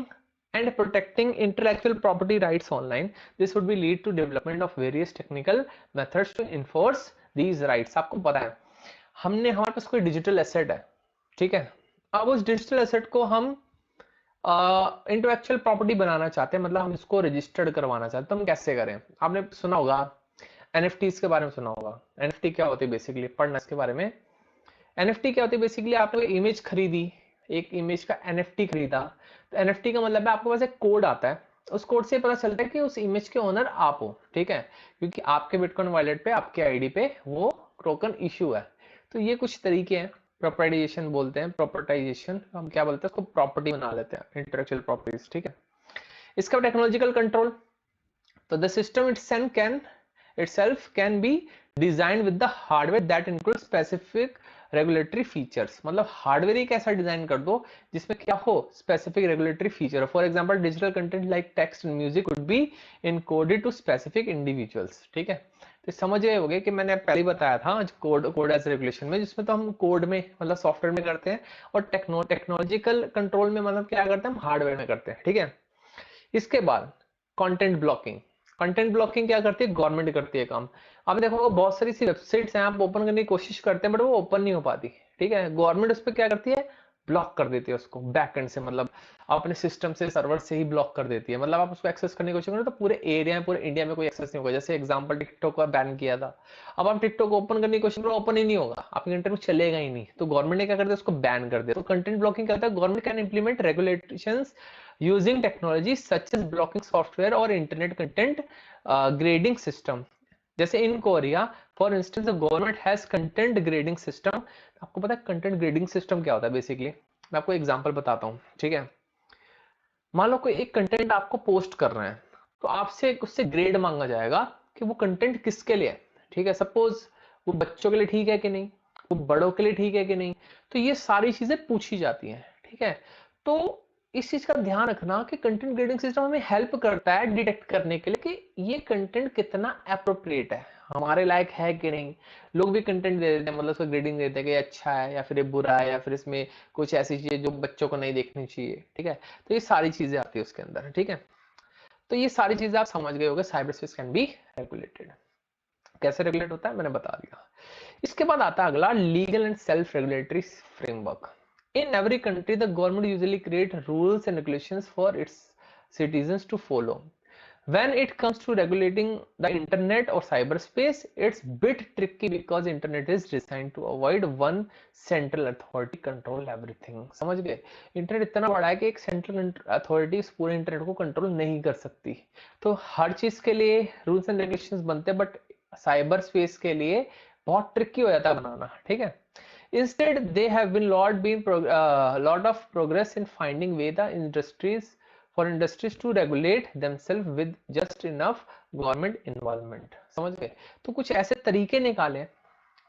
S1: and protecting intellectual property rights online. This would be lead to development of various technical methods to enforce these rights। आपको पता है हमारे पास कोई डिजिटल एसेट है, ठीक है। अब उस डिजिटल एसेट को हम इंटेलेक्चुअल प्रॉपर्टी बनाना चाहते हैं, मतलब हम इसको रजिस्टर्ड करवाना चाहते हैं, तो हम कैसे करें। आपने सुना होगा एनएफटीज के बारे में, सुना होगा एनएफटी क्या होती है, बेसिकली पढ़ना इसके बारे में। एनएफटी क्या होती है, बेसिकली आपने इमेज खरीदी, एक इमेज का एनएफटी खरीदा, तो एनएफटी का मतलब है आपके पास एक कोड आता है, उस कोड से पता चलता है कि उस इमेज के ओनर आप हो, ठीक है, क्योंकि आपके बिटकॉइन वॉलेट पे आपके आईडी पे वो टोकन इशू है। तो ये कुछ तरीके हैं, प्रॉपर्टाइजेशन बोलते हैं, प्रॉपर्टाइजेशन हम क्या बोलते हैं, उसको प्रॉपर्टी बना लेते हैं, इंटेलेक्चुअल प्रॉपर्टीज, ठीक है। इसका टेक्नोलॉजिकल कंट्रोल, तो the system itself can be designed with the hardware that includes specific regulatory features। मतलब हार्डवेयर एक ऐसा डिजाइन कर दो जिसमें क्या हो, specific regulatory feature. For example digital content like text and music would be encoded to specific individuals, ठीक है। तो समझ गए होंगे कि मैंने पहले ही बताया था कोड एज रेगुलेशन में, जिसमें तो हम कोड में मतलब सॉफ्टवेयर में करते हैं, और टेक्नोलॉजिकल कंट्रोल में मतलब क्या करते हैं, हम हार्डवेयर में करते हैं, ठीक है। इसके बाद कंटेंट ब्लॉकिंग। कंटेंट ब्लॉकिंग क्या करती है, गवर्नमेंट करती है काम। आप देखो बहुत सारी सी वेबसाइट्स हैं, आप ओपन करने की कोशिश करते हैं बट वो ओपन नहीं हो पाती, ठीक है। गवर्नमेंट उस पर क्या करती है, ब्लॉक कर देती है उसको बैकएंड से, मतलब अपने सिस्टम से, सर्वर से ही ब्लॉक कर देती है। मतलब आप उसको एक्सेस करने की कोशिश करो तो पूरे एरिया में, पूरे इंडिया में कोई एक्सेस नहीं होगा। जैसे एग्जांपल टिकटॉक का बैन किया था, अब आप टिकटॉक ओपन करने की कोशिश करो, ओपन ही नहीं होगा, आपके इंटरनेट में चलेगा ही नहीं। तो गवर्नमेंट ने क्या कर दिया, उसको बैन कर दिया। तो कंटेंट ब्लॉकिंग क्या होता है, government can implement regulations using technology such as blocking software और इंटरनेट कंटेंट ग्रेडिंग सिस्टम। जैसे in Korea for instance the government has content grading system. आपको पता है कंटेंट ग्रेडिंग सिस्टम क्या होता है बेसिकली? मैं आपको एग्जांपल बताता हूँ, ठीक है। मान लो कोई एक कंटेंट आपको पोस्ट कर रहे हैं, तो आपसे उससे ग्रेड मांगा जाएगा कि वो कंटेंट किसके लिए है, ठीक है। सपोज वो बच्चों के लिए ठीक है कि नहीं, वो बड़ों के लिए ठीक है कि नहीं, तो ये सारी चीजें पूछी जाती हैं, ठीक है। तो इस चीज का ध्यान रखना कि कंटेंट ग्रेडिंग सिस्टम हमें हेल्प करता है डिटेक्ट करने के लिए कि ये कंटेंट कितना अप्रोप्रिएट है, हमारे लायक है कि नहीं। लोग भी कंटेंट दे देते हैं, मतलब उसको ग्रेडिंग देते हैं कि अच्छा है या फिर ये बुरा है, या फिर इसमें कुछ ऐसी चीजें जो बच्चों को नहीं देखनी चाहिए, ठीक है। तो ये सारी चीजें आती है उसके अंदर, ठीक है। तो ये सारी चीजें आप समझ गए होंगे, cyber space can be regulated. कैसे रेगुलेट होता है मैंने बता दिया। इसके बाद आता है अगला, legal and self regulatory framework. In every country the government usually create rules and regulations for its citizens to follow. When it comes to regulating the internet or cyberspace, it's bit tricky because internet is designed to avoid one central authority control everything. समझ गए? Internet इतना बड़ा है कि एक central authority इस पूरे internet को कंट्रोल नहीं कर सकती। तो हर चीज के लिए रूल्स एंड रेगुलेशंस बनते हैं, बट साइबर स्पेस के लिए बहुत ट्रिकी हो जाता है बनाना, ठीक है। Instead, they have been lot of progress in finding way the industries for industries to regulate themselves with just enough government involvement. समझ गए? तो कुछ ऐसे तरीके निकाले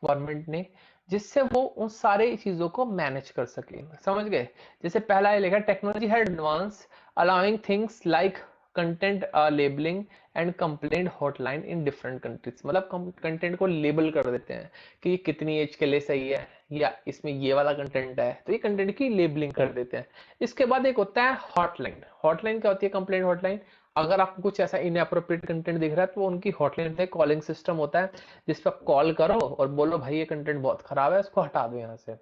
S1: गवर्नमेंट ने जिससे वो उन सारे चीजों को मैनेज कर सके, समझ गए। जैसे पहला ये लिखा, technology had advance allowing things like content labelling and complaint hotline in different countries. मतलब कंटेंट को लेबल कर देते हैं कि ये कितनी एज के लिए सही है, या इसमें ये वाला कंटेंट है, तो ये कंटेंट की लेबलिंग कर देते हैं। इसके बाद एक होता है हॉटलाइन। हॉटलाइन क्या होती है? Complaint hotline. अगर आपको कुछ ऐसा इनएप्रोप्रिएट कंटेंट दिख रहा है तो वो उनकी हॉटलाइन होता है, कॉलिंग सिस्टम होता है, जिस पर कॉल करो और बोलो भाई ये कंटेंट बहुत खराब है, उसको हटा दो यहाँ से,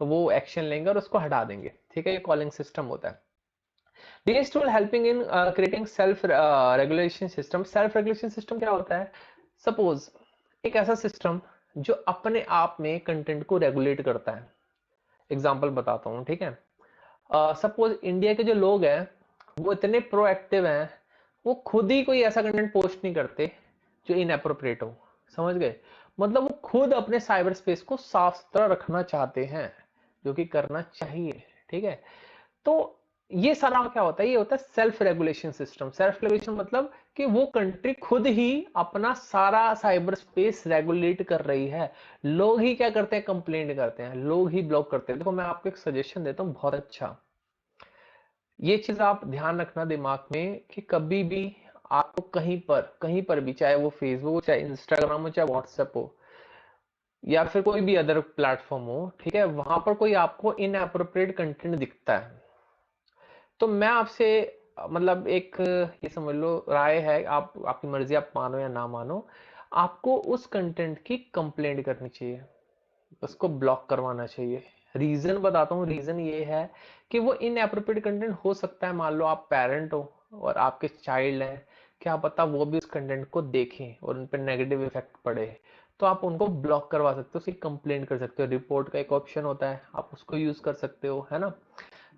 S1: तो वो एक्शन लेंगे और उसको हटा देंगे, ठीक है। ये कॉलिंग सिस्टम होता है। These tool helping in creating self regulation system. Self regulation system क्या होता है? सपोज एक ऐसा सिस्टम जो अपने आप में कंटेंट को रेगुलेट करता है। एग्जाम्पल बताता हूँ, ठीक है। सपोज इंडिया के जो लोग हैं वो इतने प्रोएक्टिव हैं, वो खुद ही कोई ऐसा कंटेंट पोस्ट नहीं करते जो इनएप्रोप्रिएट हो, समझ गए। मतलब वो खुद अपने साइबर स्पेस को साफ सुथरा रखना चाहते हैं, जो कि करना चाहिए, ठीक है। तो ये सारा क्या होता है? ये होता है self regulation system. Self regulation मतलब कि वो कंट्री खुद ही अपना सारा साइबर स्पेस रेगुलेट कर रही है। लोग ही क्या करते हैं? कंप्लेंट करते हैं, लोग ही ब्लॉक करते हैं। देखो मैं आपको एक सजेशन देता हूँ बहुत अच्छा, ये चीज आप ध्यान रखना दिमाग में कि कभी भी आपको कहीं पर भी, चाहे वो फेसबुक हो, चाहे इंस्टाग्राम हो, चाहे व्हाट्सएप हो, या फिर कोई भी अदर प्लेटफॉर्म हो, ठीक है, वहां पर कोई आपको इनएप्रोप्रिएट कंटेंट दिखता है, तो मैं आपसे मतलब एक ये समझ लो राय है, आप आपकी मर्जी, आप मानो या ना मानो, आपको उस कंटेंट की कंप्लेंट करनी चाहिए, उसको ब्लॉक करवाना चाहिए। रीजन बताता हूँ, रीजन ये है कि वो इनएप्रोप्रिएट कंटेंट हो सकता है। मान लो आप पेरेंट हो और आपके चाइल्ड हैं, क्या पता वो भी उस कंटेंट को देखें और उन पर नेगेटिव इफेक्ट पड़े, तो आप उनको ब्लॉक करवा सकते हो, उसकी कंप्लेंट कर सकते हो। रिपोर्ट का एक ऑप्शन होता है, आप उसको यूज कर सकते हो, है ना।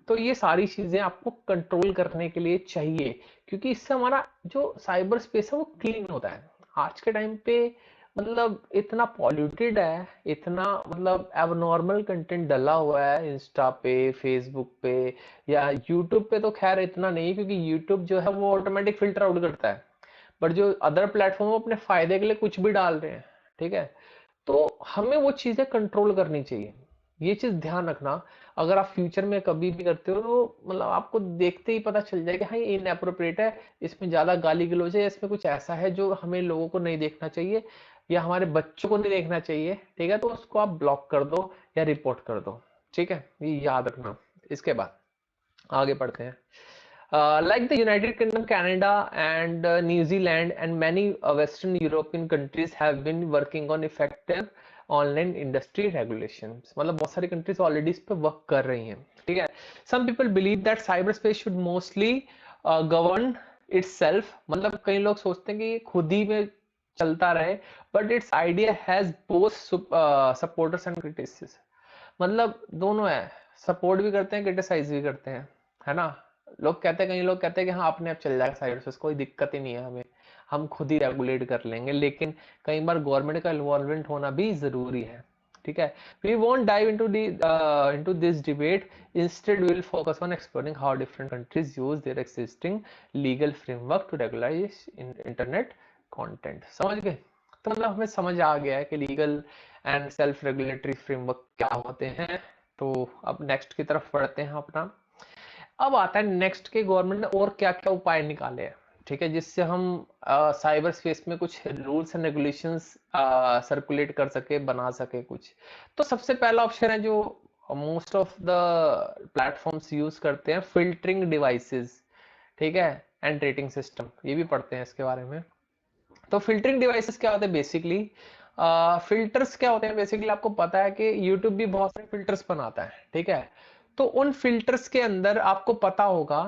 S1: तो ये सारी चीजें आपको कंट्रोल करने के लिए चाहिए, क्योंकि इससे हमारा जो साइबर स्पेस है वो क्लीन होता है। आज के टाइम पे मतलब इतना पॉल्यूटेड है, इतना मतलब एबनॉर्मल कंटेंट डला हुआ है इंस्टा पे, फेसबुक पे या यूट्यूब पे। तो खैर इतना नहीं, क्योंकि यूट्यूब जो है वो ऑटोमेटिक फिल्टर आउट करता है, बट जो अदर प्लेटफॉर्म अपने फायदे के लिए कुछ भी डाल रहे हैं, ठीक है। तो हमें वो चीजें कंट्रोल करनी चाहिए, ये चीज ध्यान रखना। अगर आप फ्यूचर में कभी भी करते हो तो मतलब आपको देखते ही पता चल जाएगा हाँ ये इनएप्रोप्रिएट है, इसमें ज्यादा गाली गलौज है, इसमें कुछ ऐसा है जो हमें लोगों को नहीं देखना चाहिए या हमारे बच्चों को नहीं देखना चाहिए, ठीक है। तो उसको आप ब्लॉक कर दो या रिपोर्ट कर दो, ठीक है, ये याद रखना। इसके बाद आगे बढ़ते हैं। Like the United Kingdom, Canada, and New Zealand, and many Western European countries have been working on effective online industry regulation, मतलब बहुत सारी कंट्रीज ऑलरेडी इस पे वर्क कर रही हैं, ठीक है। Some people believe that cyber space should mostly govern itself, मतलब कई लोग सोचते हैं कि ये खुद ही में चलता रहे, but it's idea has both supporters and criticism, मतलब दोनों है, सपोर्ट भी करते हैं, क्रिटिसाइज भी करते हैं, है ना। लोग कहते हैं, कई लोग कहते हैं कि हाँ अपने आप चल जाएगा साइड से, कोई दिक्कत ही नहीं है हमें, हम खुद ही रेगुलेट कर लेंगे, लेकिन कई बार गवर्नमेंट का इन्वॉल्वमेंट होना भी जरूरी है, ठीक है। We won't dive into this debate, instead we will focus on exploring how different countries use their existing legal framework to regularise internet content. समझ गए? तो मतलब हमें समझ आ गया है कि legal and self regulatory framework क्या होते हैं। तो अब नेक्स्ट की तरफ बढ़ते हैं अपना। अब आता है नेक्स्ट के गवर्नमेंट ने और क्या क्या उपाय निकाले हैं, ठीक है, जिससे हम साइबर स्पेस में कुछ रूल्स एंड रेगुलेशंस सर्कुलेट कर सके, बना सके कुछ। तो सबसे पहला ऑप्शन है जो most of the platforms use करते हैं, फिल्टरिंग डिवाइसेस, ठीक है, एंड रेटिंग सिस्टम, ये भी पढ़ते हैं इसके बारे में। तो फिल्टरिंग डिवाइसेस क्या होते हैं बेसिकली, फिल्टर्स क्या होते हैं बेसिकली, आपको पता है कि YouTube भी बहुत सारे फिल्टर्स बनाता है, ठीक है। तो उन फिल्टर्स के अंदर आपको पता होगा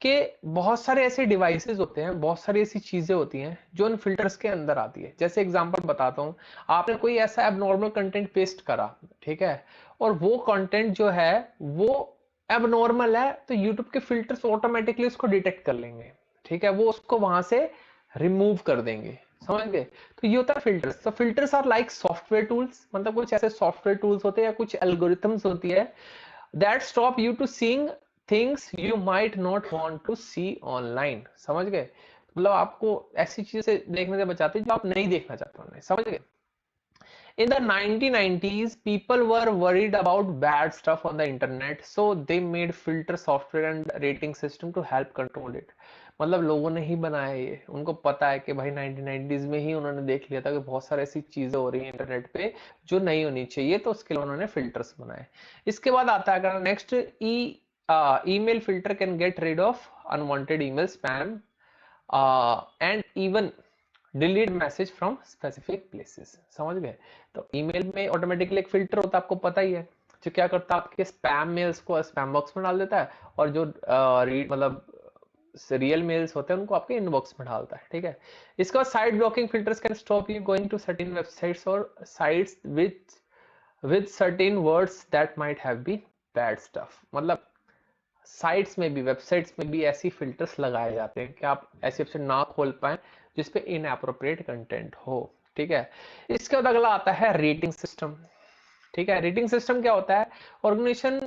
S1: कि बहुत सारे ऐसे डिवाइसेस होते हैं, बहुत सारी ऐसी चीजें होती हैं जो उन फिल्टर्स के अंदर आती है। जैसे एग्जांपल बताता हूँ, आपने कोई ऐसा एबनॉर्मल कंटेंट पेस्ट करा, ठीक है, और वो कंटेंट जो है वो एबनॉर्मल है, तो यूट्यूब के फिल्टर्स ऑटोमेटिकली उसको डिटेक्ट कर लेंगे, ठीक है, वो उसको वहां से रिमूव कर देंगे। समझ गए? तो ये होता है फिल्टर्स। तो filters are like software tools, मतलब कुछ ऐसे सॉफ्टवेयर टूल्स होते हैं या कुछ एल्गोरिथम्स होती है that stop you to seeing things you might not want to see online. समझ गए? मतलब आपको ऐसी चीजें देखने से बचाते हैं जो आप नहीं देखना चाहते ऑनलाइन। समझ गए? In the 1990s, people were worried about bad stuff on the internet, so they made filter software and rating system to help control it. मतलब लोगों ने ही बनाया ये, उनको पता है कि भाई 1990s में ही उन्होंने देख लिया था कि बहुत सारी ऐसी चीजें हो रही हैं इंटरनेट पे जो नहीं होनी चाहिए, तो उसके लिए उन्होंने फिल्टर्स बनाए। इसके बाद आता है अगर next, email filter can get rid of unwanted email, spam and even delete message from specific places. समझ गए? तो ईमेल में ऑटोमेटिकली एक फिल्टर होता है, आपको पता ही है, जो क्या करता है आपके स्पैम मेल्स को स्पैम बॉक्स में डाल देता है, और जो रीड मतलब रियल मेल्स होते हैं उनको आपके इनबॉक्स में डालता है, ठीक है। इसके बाद site blocking filters can stop you going to certain websites और sites with certain words that might have been bad stuff. मतलब साइट्स में भी, वेबसाइट्स में भी ऐसी फिल्टर्स लगाए जाते हैं कि आप ऐसी वेबसाइट ना खोल पाए जिसपे इनएप्रोप्रिएट कंटेंट हो, ठीक है। इसके बाद अगला आता है रेटिंग सिस्टम, ठीक है। रेटिंग सिस्टम क्या होता है? Organization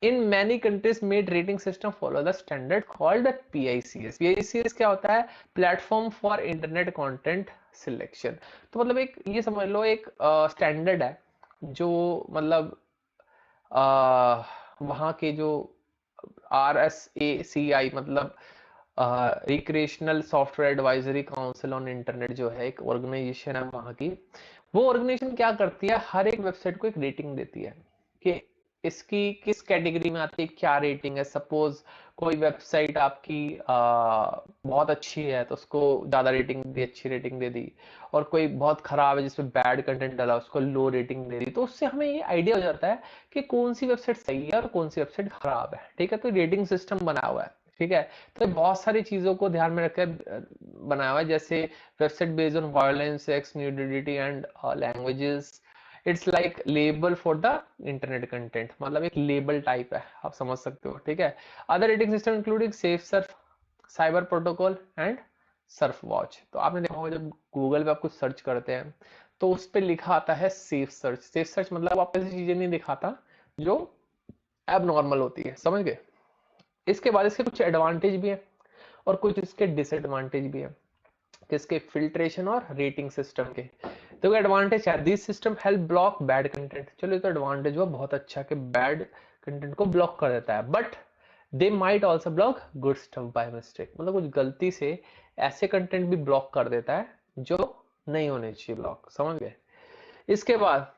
S1: in many countries made rating system follow the standard called PICS। PICS क्या होता है? Platform for internet content selection. तो मतलब एक ये समझ लो एक स्टैंडर्ड है जो मतलब वहाँ के जो RSACI मतलब recreational software advisory council on internet जो है एक ऑर्गेनाइजेशन है वहाँ की, वो ऑर्गेनाइजेशन क्या करती है, हर एक वेबसाइट को एक रेटिंग देती है कि इसकी किस कैटेगरी में आती है, क्या रेटिंग है। सपोज कोई वेबसाइट आपकी बहुत अच्छी है तो उसको ज्यादा रेटिंग दी, अच्छी रेटिंग दे दी, और कोई बहुत खराब है जिसमें बैड कंटेंट डाला उसको लो रेटिंग दे दी। तो उससे हमें ये आइडिया हो जाता है कि कौन सी वेबसाइट सही है और कौन सी वेबसाइट खराब है, ठीक है। तो रेटिंग सिस्टम बना हुआ है, ठीक है। तो बहुत सारी चीजों को ध्यान में रखकर बनाया हुआ है, जैसे website based on violence, sex, nudity and languages, it's like label for the internet content, मतलब एक लेबल टाइप है, आप समझ सकते हो, ठीक है। Other rating system including safe Surf, cyber protocol and Surf watch. तो आपने देखा होगा जब गूगल पे आप कुछ सर्च करते हैं तो उस पर लिखा आता है सेफ सर्च। सेफ सर्च मतलब आपको ऐसी चीजें नहीं दिखाता जो एब नॉर्मल होती है। समझ गए? इसके बाद इसके कुछ एडवांटेज भी है और कुछ इसके डिसएडवांटेज भी है, किसके? फिल्ट्रेशन और रेटिंग सिस्टम के। तो एडवांटेज है, this system help block bad content. चलो, तो एडवांटेज वो बहुत अच्छा कि बैड कंटेंट को ब्लॉक कर देता है, but they might also block good stuff by mistake, मतलब कुछ गलती से ऐसे कंटेंट भी ब्लॉक कर देता है जो नहीं होने चाहिए ब्लॉक। समझ गए? इसके बाद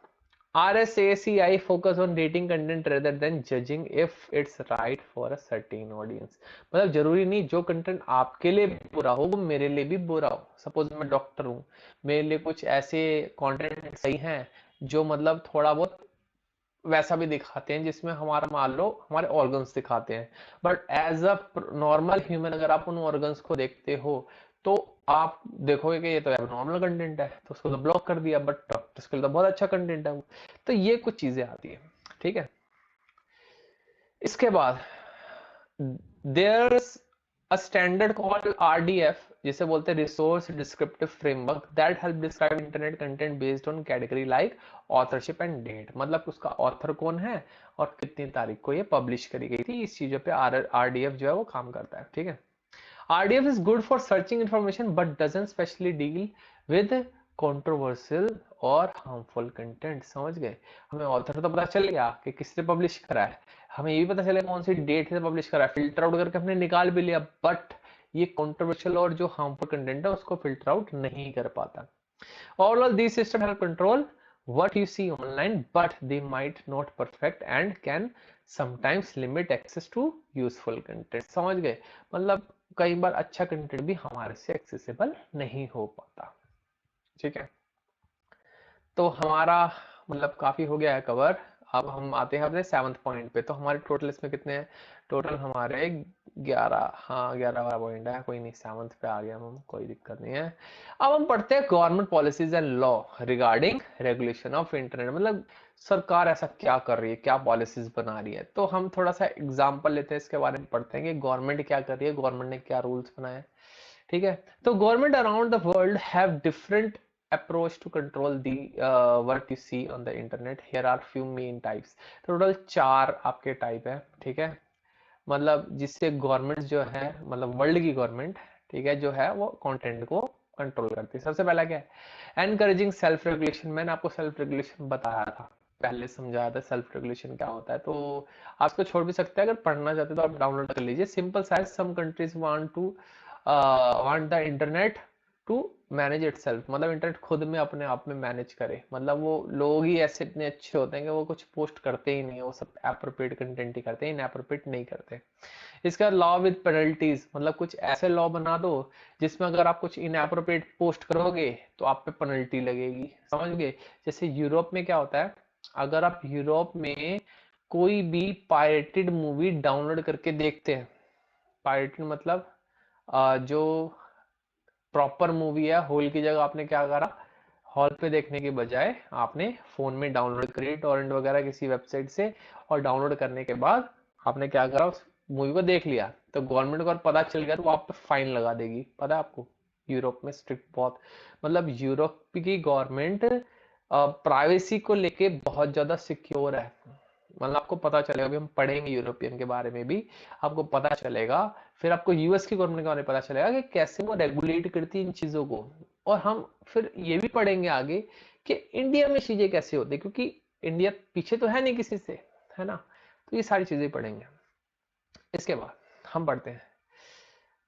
S1: RSACI focus on rating content rather than judging if it's right for a certain audience। मतलब जरूरी नहीं जो कंटेंट आपके लिए बुरा हो वो मेरे लिए भी बुरा हो। सपोज मैं डॉक्टर हूँ, मेरे लिए कुछ ऐसे कंटेंट सही हैं जो मतलब थोड़ा बहुत वैसा भी दिखाते हैं जिसमें हमारा मान लो हमारे ऑर्गन्स दिखाते हैं, but as a normal human अगर आप उन ऑर्गन्स को देखते हो तो आप देखोगे कि ये तो नॉर्मल कंटेंट है, तो उसको तो ब्लॉक कर दिया, बट डॉक्टर्स के लिए तो बहुत अच्छा कंटेंट है वो। तो ये कुछ चीजें आती है, ठीक है। इसके बाद there's a standard called RDF, जिसे बोलते हैं resource descriptive framework, that help describe internet content based on category like authorship and date. मतलब उसका ऑथर कौन है और कितनी तारीख को ये पब्लिश करी गई थी, इस चीजों पे आरडीएफ जो है वो काम करता है, ठीक है। RDF is good for searching information but doesn't specially deal with controversial और harmful content। समझ गए? हमें ऑथर तो पता चल गया कि किसने पब्लिश करा है, हमें ये भी पता चलेगा कौन सी डेट से पब्लिश करा है, फिल्टर आउट करके हमने निकाल भी लिया, बट ये कंट्रोवर्शियल और जो हार्मफुल कंटेंट है उसको फिल्टर आउट नहीं कर पाता। Overall, these systems help control what you see online, but they might not perfect and can sometimes limit access to useful content। समझ गए? मतलब कई बार अच्छा कंटेंट भी हमारे से एक्सेसिबल नहीं हो पाता, ठीक है। तो हमारा मतलब काफी हो गया है कवर। अब हम आते हैं अपने 7th पॉइंट पे। तो हमारे टोटल इसमें कितने हैं? टोटल हमारे 11, हाँ 11 पॉइंट है, कोई नहीं 7th पे आ गया हम, कोई दिक्कत नहीं है। अब हम पढ़ते हैं government policies and law regarding regulation of internet. मतलब सरकार ऐसा क्या कर रही है, क्या पॉलिसीज बना रही है। तो हम थोड़ा सा एग्जाम्पल लेते हैं, इसके बारे में पढ़ते हैं कि गवर्नमेंट क्या कर रही है, गवर्नमेंट ने क्या रूल्स बनाए, ठीक है। तो government around the world have different approach to control the what you see on the internet। here are few main types। Total 4 आपके टाइप है, ठीक है। मतलब जिससे गवर्नमेंट जो है मतलब वर्ल्ड की गवर्नमेंट, ठीक है, जो है वो कंटेंट को कंट्रोल करती है। सबसे पहला क्या है? Encouraging self regulation. मैंने आपको सेल्फ रेगुलेशन बताया था, पहले समझाया था सेल्फ रेगुलेशन क्या होता है। तो आपको छोड़ भी सकते हैं, अगर पढ़ना चाहते हैं तो आप डाउनलोड कर लीजिए। Simple size some countries want the internet to manage itself. मतलब इंटरनेट खुद में अपने आप में मैनेज करे। मतलब वो लोग ही ऐसे इतने अच्छे होते हैं कि वो कुछ पोस्ट करते ही नहीं है, वो सब एप्रोप्रिएट कंटेंट ही करते हैं, इनएप्रोप्रिएट नहीं करते। इसका लॉ विद पेनल्टीज, मतलब कुछ ऐसे लॉ बना दो जिसमें अगर आप कुछ इनएप्रोप्रिएट पोस्ट करोगे तो आप पे पेनल्टी लगेगी। समझ गए? जैसे यूरोप में क्या होता है, अगर आप यूरोप में कोई भी पायरेटेड मूवी डाउनलोड करके देखते हैं, पायरेटेड मतलब जो प्रॉपर मूवी है, हॉल की जगह आपने क्या करा, हॉल पे देखने के बजाय आपने फोन में डाउनलोड करी टॉरेंट वगैरह किसी वेबसाइट से, और डाउनलोड करने के बाद आपने क्या करा, उस मूवी को देख लिया, तो गवर्नमेंट को अगर पता चल गया तो वो आप पे फाइन लगा देगी। पता है आपको? यूरोप में स्ट्रिक्ट बहुत, मतलब यूरोप की गवर्नमेंट प्राइवेसी को लेके बहुत ज्यादा सिक्योर है। मतलब आपको पता चलेगा, अभी हम पढ़ेंगे यूरोपियन के बारे में भी, आपको पता चलेगा। फिर आपको यूएस की गवर्नमेंट के बारे में पता चलेगा कि कैसे वो रेगुलेट करती है इन चीजों को। और हम फिर ये भी पढ़ेंगे आगे कि इंडिया में चीजें कैसे होती है, क्योंकि इंडिया पीछे तो है नहीं किसी से, है ना। तो ये सारी चीजें पढ़ेंगे। इसके बाद हम पढ़ते हैं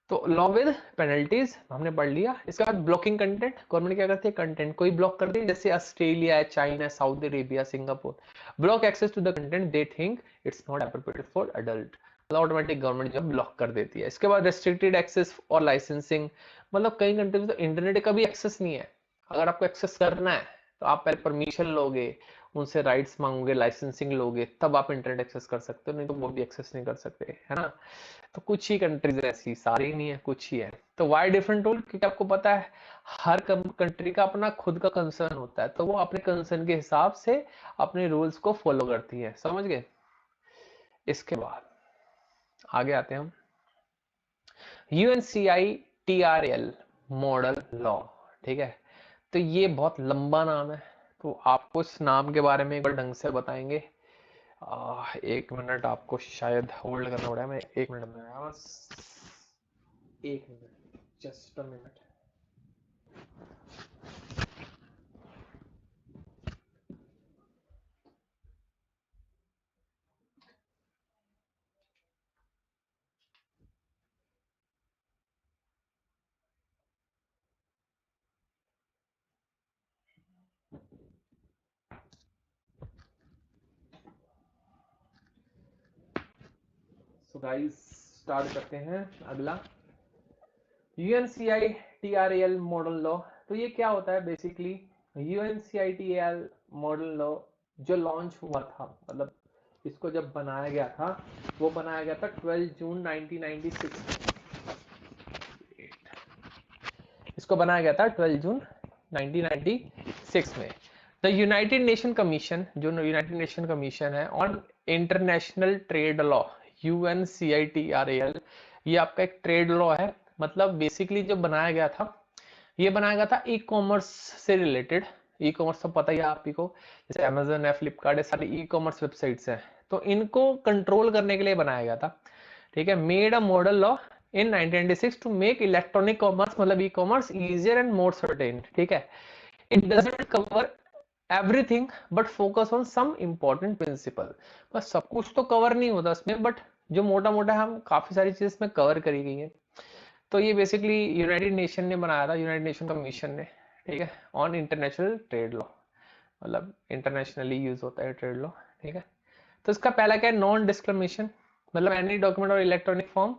S1: तो लॉ विद पेनल्टीज हमने पढ़ लिया। इसके बाद ब्लॉकिंग कंटेंट, गवर्नमेंट क्या करती है, कंटेंट कोई ब्लॉक करती है, जैसे ऑस्ट्रेलिया है, चाइना है, Saudi Arabia, Singapore. Block access to the content they think it's not appropriate for adult. मतलब ऑटोमेटिक गवर्नमेंट जो ब्लॉक कर देती है। इसके बाद रेस्ट्रिक्टेड एक्सेस और लाइसेंसिंग, मतलब कई कंट्री में तो इंटरनेट का भी एक्सेस नहीं है। अगर आपको एक्सेस करना है तो आप पहले परमिशन लोगे, उनसे राइट्स मांगोगे, लाइसेंसिंग लोगे, तब आप इंटरनेट एक्सेस कर सकते हो, नहीं तो वो भी एक्सेस नहीं कर सकते, है ना। तो कुछ ही कंट्रीज ऐसी, सारी नहीं है, कुछ ही है। तो वाई डिफरेंट रूल, क्योंकि आपको पता है हर कंट्री का अपना खुद का कंसर्न होता है, तो वो अपने कंसर्न के हिसाब से अपने रूल्स को फॉलो करती है। समझ गए? इसके बाद आगे आते हैं हम यूएनसीआई टीआरएल मॉडल लॉ, ठीक है। तो ये बहुत लंबा नाम है, तो आपको इस नाम के बारे में एक बार ढंग से बताएंगे। 1 मिनट आपको शायद होल्ड करना पड़ेगा, मैं 1 मिनट में आया बस, 1 minute, just a minute. So guys start करते हैं अगला UNCITRAL मॉडल लॉ। तो ये क्या होता है बेसिकली? UNCITRAL मॉडल लॉ जो लॉन्च हुआ था, मतलब इसको जब बनाया गया था, वो बनाया गया था 12 जून 1996। इसको बनाया गया था 12 जून 1996 में। द यूनाइटेड नेशन कमीशन, जो यूनाइटेड नेशन कमीशन है on international trade law, UNCITRAL, ये आपका एक ट्रेड लॉ है। मतलब बेसिकली जो बनाया गया था, ये बनाया गया था ई कॉमर्स से रिलेटेड। ई कॉमर्स तो पता ही है आप ही को, जैसे अमेजन है, फ्लिपकार्ट है, सारी ई कॉमर्स वेबसाइट्स हैं, तो इनको कंट्रोल करने के लिए बनाया गया था। ठीक है, made a model law in 1996 to make electronic commerce, मतलब e commerce, easier and more certain. ठीक है, it doesn't cover everything but focus on some important principle. बस सब कुछ तो कवर नहीं होता इसमें, बट जो मोटा मोटा हम काफी सारी चीज इसमें कवर करी गई है। तो ये बेसिकली यूनाइटेड नेशन ने बनाया था, यूनाइटेड नेशन कमीशन ने। ठीक है, ऑन इंटरनेशनल ट्रेड लॉ, मतलब इंटरनेशनली यूज होता है ट्रेड लॉ। ठीक है, तो इसका पहला क्या है? नॉन डिस्क्रिमिनेशन, मतलब एनी डॉक्यूमेंट और electronic form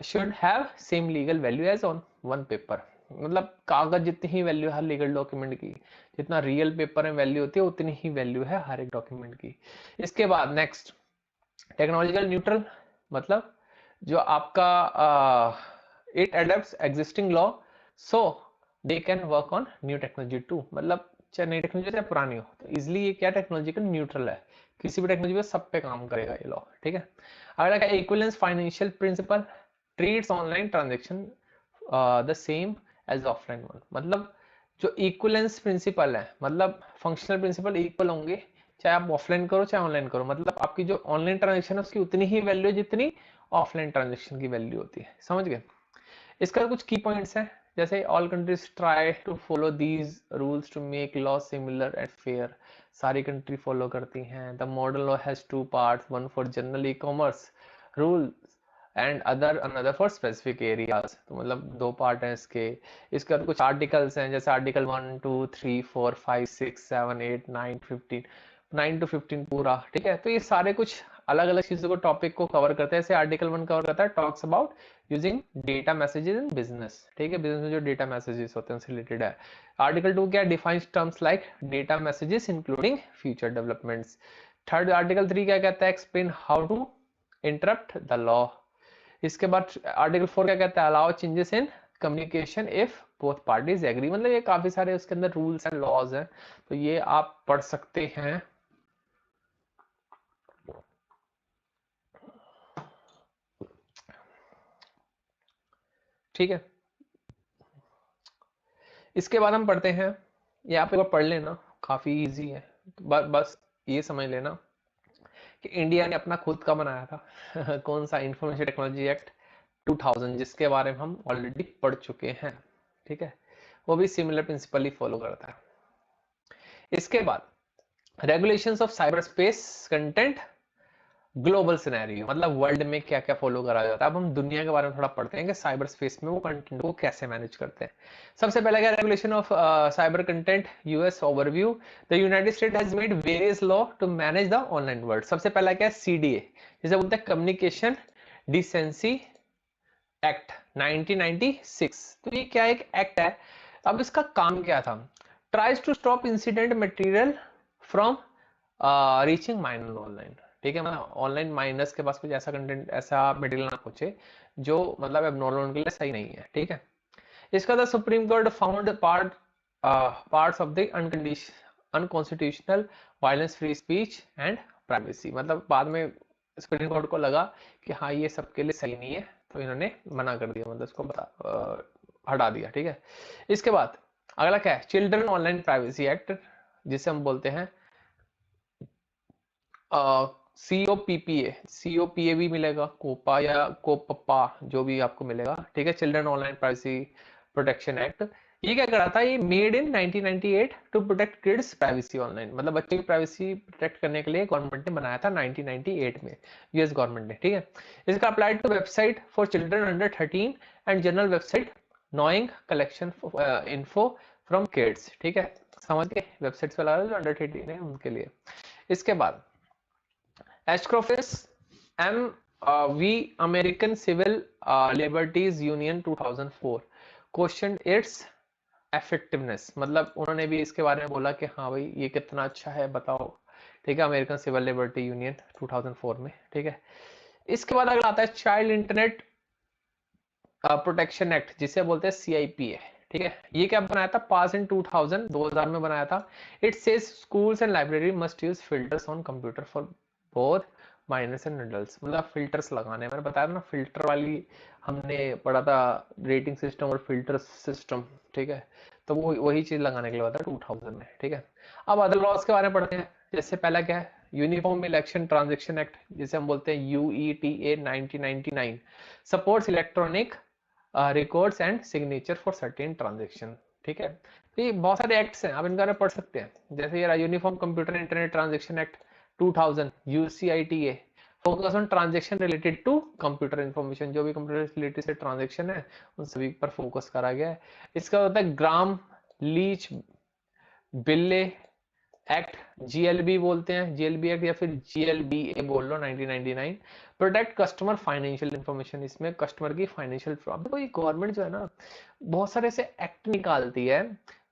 S1: should have same legal value as on one paper. मतलब कागज जितनी ही वैल्यू है हर लीगल डॉक्यूमेंट की, जितना रियल पेपर में वैल्यू होती है उतनी ही वैल्यू है हर एक डॉक्यूमेंट की। इसके बाद नेक्स्ट, टेक्नोलॉजिकल न्यूट्रल, मतलब जो आपका it adapts existing law so they can work on new technology too. मतलब चाहे नई टेक्नोलॉजी चाहे पुरानी हो, तो इजिली ये क्या टेक्नोलॉजिकल न्यूट्रल है, किसी भी टेक्नोलॉजी पे सब पे काम करेगा ये लॉ। ठीक है, अगला क्या? Equivalence financial principle treats online transaction the same as offline one. मतलब जो इक्विवेलेंस प्रिंसिपल है, मतलब फंक्शनल प्रिंसिपल इक्वल होंगे चाहे आप ऑफलाइन करो चाहे ऑनलाइन करो। मतलब आपकी जो ऑनलाइन ट्रांजेक्शन है उसकी उतनी ही वैल्यू जितनी ऑफलाइन ट्रांजेक्शन की वैल्यू होती है। समझ गए? इसका कुछ की पॉइंट्स हैं, जैसे all countries try to follow these rules to make law similar and fair. सारी कंट्री फॉलो करती हैं। The model law has two parts, one for general e commerce rule and another for specific areas. तो मतलब दो part हैं इसके। इसके बाद कुछ आर्टिकल्स हैं, जैसे आर्टिकल 1 2 3 4 5 6 7 8 9 15, 9 to 15 पूरा। ठीक है, तो ये सारे कुछ अलग अलग चीजों को, टॉपिक को कवर करते हैं। जैसे आर्टिकल 1 कवर करता है, talks about using data messages in business. ठीक है, बिजनेस में जो डेटा मैसेजेस होते हैं उससे रिलेटेड है। आर्टिकल 2 क्या? Defines terms like data messages including future developments. Third article 3 क्या कहता है? Explain how to interpret the law. इसके बाद आर्टिकल 4 क्या कहता है? Allow changes in communication if both parties agree. मतलब ये काफी सारे उसके अंदर रूल्स एंड लॉज हैं, तो ये आप पढ़ सकते हैं। ठीक है, इसके बाद हम पढ़ते हैं, ये आप एक बार पढ़ लेना, काफी इजी है। बस ये समझ लेना कि इंडिया ने अपना खुद का बनाया था कौन सा? इंफॉर्मेशन टेक्नोलॉजी एक्ट 2000, जिसके बारे में हम ऑलरेडी पढ़ चुके हैं। ठीक है, वो भी सिमिलर प्रिंसिपल ही फॉलो करता है। इसके बाद regulations of cyber space content global scenario, मतलब वर्ल्ड में क्या क्या फॉलो करा जाता है। अब हम दुनिया के बारे में थोड़ा पढ़ते हैं कि साइबर स्पेस में वो कंटेंट को कैसे मैनेज करते हैं। सबसे पहला क्या? Regulation of cyber content, US overview. The United State has made various law to manage the online world. सबसे पहला क्या है? CDA, जिसे बोलते हैं कम्युनिकेशन डिसेंसी एक्ट 1996। तो ये क्या एक एक्ट है। अब इसका काम क्या था? Tries to stop incident material from reaching minor online. ठीक है, मतलब ऑनलाइन माइनर्स के पास कुछ ऐसा कंटेंट, ऐसा मटेरियल ना पहुंचे जो मतलब एबनॉर्मल उनके लिए सही नहीं है। ठीक है, इसका the supreme court found parts of the unconstitutional violence free speech and privacy. मतलब बाद में सुप्रीम कोर्ट को लगा कि हाँ ये सबके लिए सही नहीं है, तो इन्होंने मना कर दिया, मतलब इसको हटा दिया। ठीक है, इसके बाद अगला क्या है? चिल्ड्रन ऑनलाइन प्राइवेसी एक्ट, जिसे हम बोलते हैं COPPA भी मिलेगा, कोपा या कोपपा, जो भी आपको मिलेगा। ठीक है, children online privacy protection act. ये क्या करा था? ये made in 1998 to protect kids privacy online. मतलब बच्चे की प्राइवेसी प्रोटेक्ट करने के लिए गवर्नमेंट ने बनाया था 1998 में, यूएस गवर्नमेंट ने। ठीक है, इसका applied to website for children under 13 and general website knowing collection info from kids. ठीक है, समझ गए? वेबसाइट्स वाला जो अंडर 13 है उनके लिए। इसके बाद Ashcroft v American Civil Liberties Union 2004 question its effectiveness, मतलब उन्होंने भी इसके बारे में बोला कि हाँ भाई ये कितना अच्छा है बताओ। ठीक है, अमेरिकन सिविल लिबर्टी यूनियन 2004 में। ठीक है, इसके बाद अगला आता है चाइल्ड इंटरनेट प्रोटेक्शन एक्ट, जिसे बोलते हैं CIPA। ठीक है, ये क्या बनाया था, पास इन 2000 में बनाया था। It says schools and library must use filters on computer for both minors and adults. मतलब फिल्टर्स लगाने, मैंने बताया था ना फिल्टर वाली, हमने पढ़ा था रेटिंग सिस्टम और फिल्टर सिस्टम। ठीक है, तो वो वही चीज लगाने के लिए बताया 2000 में। ठीक है, अब अदर लॉज के बारे में पढ़ते हैं। जैसे पहला क्या है, यूनिफॉर्म इलेक्शन ट्रांजेक्शन एक्ट, जिसे हम बोलते हैं UETA 1999, supports electronic records and signature for certain transaction. ठीक है, तो ये बहुत सारे एक्ट्स हैं, आप इनके बारे में पढ़ सकते हैं। जैसे ये uniform computer internet transaction act 2000 UCITA, focus on transaction related to computer information, जो भी कंप्यूटर रिलेटेड से ट्रांजेक्शन है उन सभी पर फोकस करा गया है। इसका होता है ग्राम लीच बिल्ले एक्ट, GLB बोलते हैं, GLB एक्ट या फिर GLBA बोल लो, 1999, प्रोटेक्ट कस्टमर फाइनेंशियल इंफॉर्मेशन। इसमें कस्टमर की फाइनेंशियल, देखो ये गवर्नमेंट जो है ना बहुत सारे ऐसे एक्ट निकालती है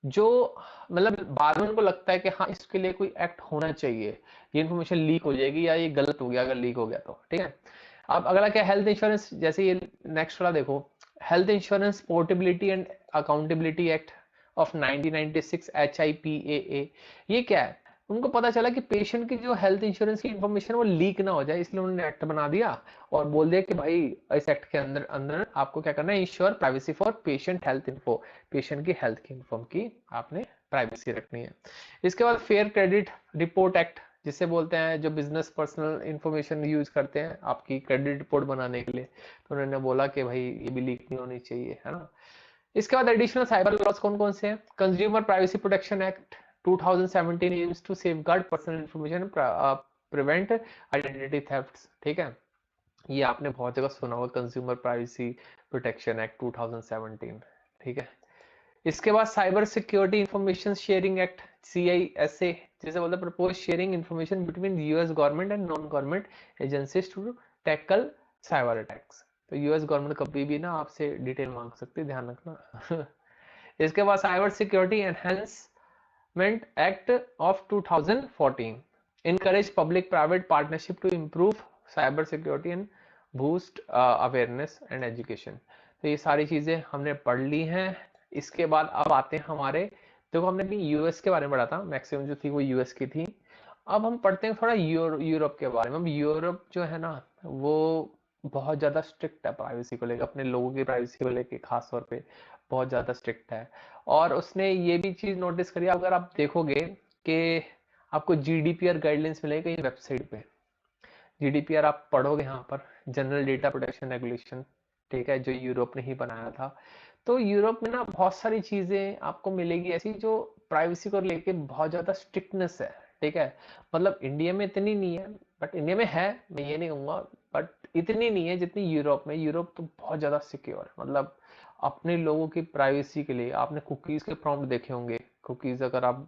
S1: जो मतलब बाद में उनको लगता है कि हाँ इसके लिए कोई एक्ट होना चाहिए, ये इन्फॉर्मेशन लीक हो जाएगी या ये गलत हो गया अगर लीक हो गया तो। ठीक है, अब अगला क्या, हेल्थ इंश्योरेंस, जैसे ये नेक्स्ट वाला देखो, health insurance portability and accountability act of 1996 HIPAA। ये क्या है, उनको पता चला कि पेशेंट की जो हेल्थ इंश्योरेंस की इंफॉर्मेशन वो लीक ना हो जाए, इसलिए उन्होंने एक्ट बना दिया और बोल दिया कि भाई इस एक्ट के अंदर अंदर आपको क्या करना है, ensure privacy for patient health info, patient की हेल्थ की इन्फॉर्म की आपने प्राइवेसी रखनी है। इसके बाद फेयर क्रेडिट रिपोर्ट एक्ट, जिसे बोलते हैं जो बिजनेस पर्सनल इंफॉर्मेशन यूज करते हैं आपकी क्रेडिट रिपोर्ट बनाने के लिए, तो उन्होंने बोला कि भाई ये भी लीक नहीं होनी चाहिए, है ना। इसके बाद एडिशनल साइबर लॉस कौन कौन से हैं, consumer privacy protection act 2017 aims to safeguard personal information, prevent identity thefts. ठीक है, ये आपने बहुत जगह सुना होगा, कंज्यूमर प्राइवेसी प्रोटेक्शन एक्ट 2017। ठीक है, इसके बाद cyber security information sharing act CISA, जिसे बोलते हैं propose sharing information between US government and non government agencies to tackle cyber attacks. तो US गवर्नमेंट कभी भी ना आपसे डिटेल मांग सकती है, ध्यान रखना। इसके बाद cyber security enhancement act of 2014 encourage public private partnership to improve cyber security and boost awareness and education। तो ये सारी चीजें हमने पढ़ ली हैं। इसके बाद अब आते हैं हमारे, देखो हमने भी यूएस के बारे में पढ़ा था, मैक्सिमम जो थी वो यूएस की थी। अब हम पढ़ते हैं थोड़ा यूरोप के बारे में। अब यूरोप जो है ना वो बहुत ज्यादा स्ट्रिक्ट है प्राइवेसी को लेकर, अपने लोगों की प्राइवेसी को लेकर खास तौर पे बहुत ज्यादा स्ट्रिक्ट है। और उसने ये भी चीज नोटिस करी, अगर आप देखोगे कि आपको GDPR गाइडलाइंस मिलेगी कहीं वेबसाइट पे, GDPR आप पढ़ोगे यहाँ पर, जनरल डेटा प्रोटेक्शन रेगुलेशन। ठीक है, जो यूरोप ने ही बनाया था। तो यूरोप में ना बहुत सारी चीजें आपको मिलेगी ऐसी जो प्राइवेसी को लेके बहुत ज्यादा स्ट्रिक्टनेस है। ठीक है, मतलब इंडिया में इतनी नहीं है, बट इंडिया में है, मैं ये नहीं कहूंगा, बट इतनी नहीं है जितनी यूरोप में। यूरोप तो बहुत ज्यादा सिक्योर है, मतलब अपने लोगों की प्राइवेसी के लिए। आपने कुकीज के प्रॉम्प्ट देखे होंगे, कुकीज अगर आप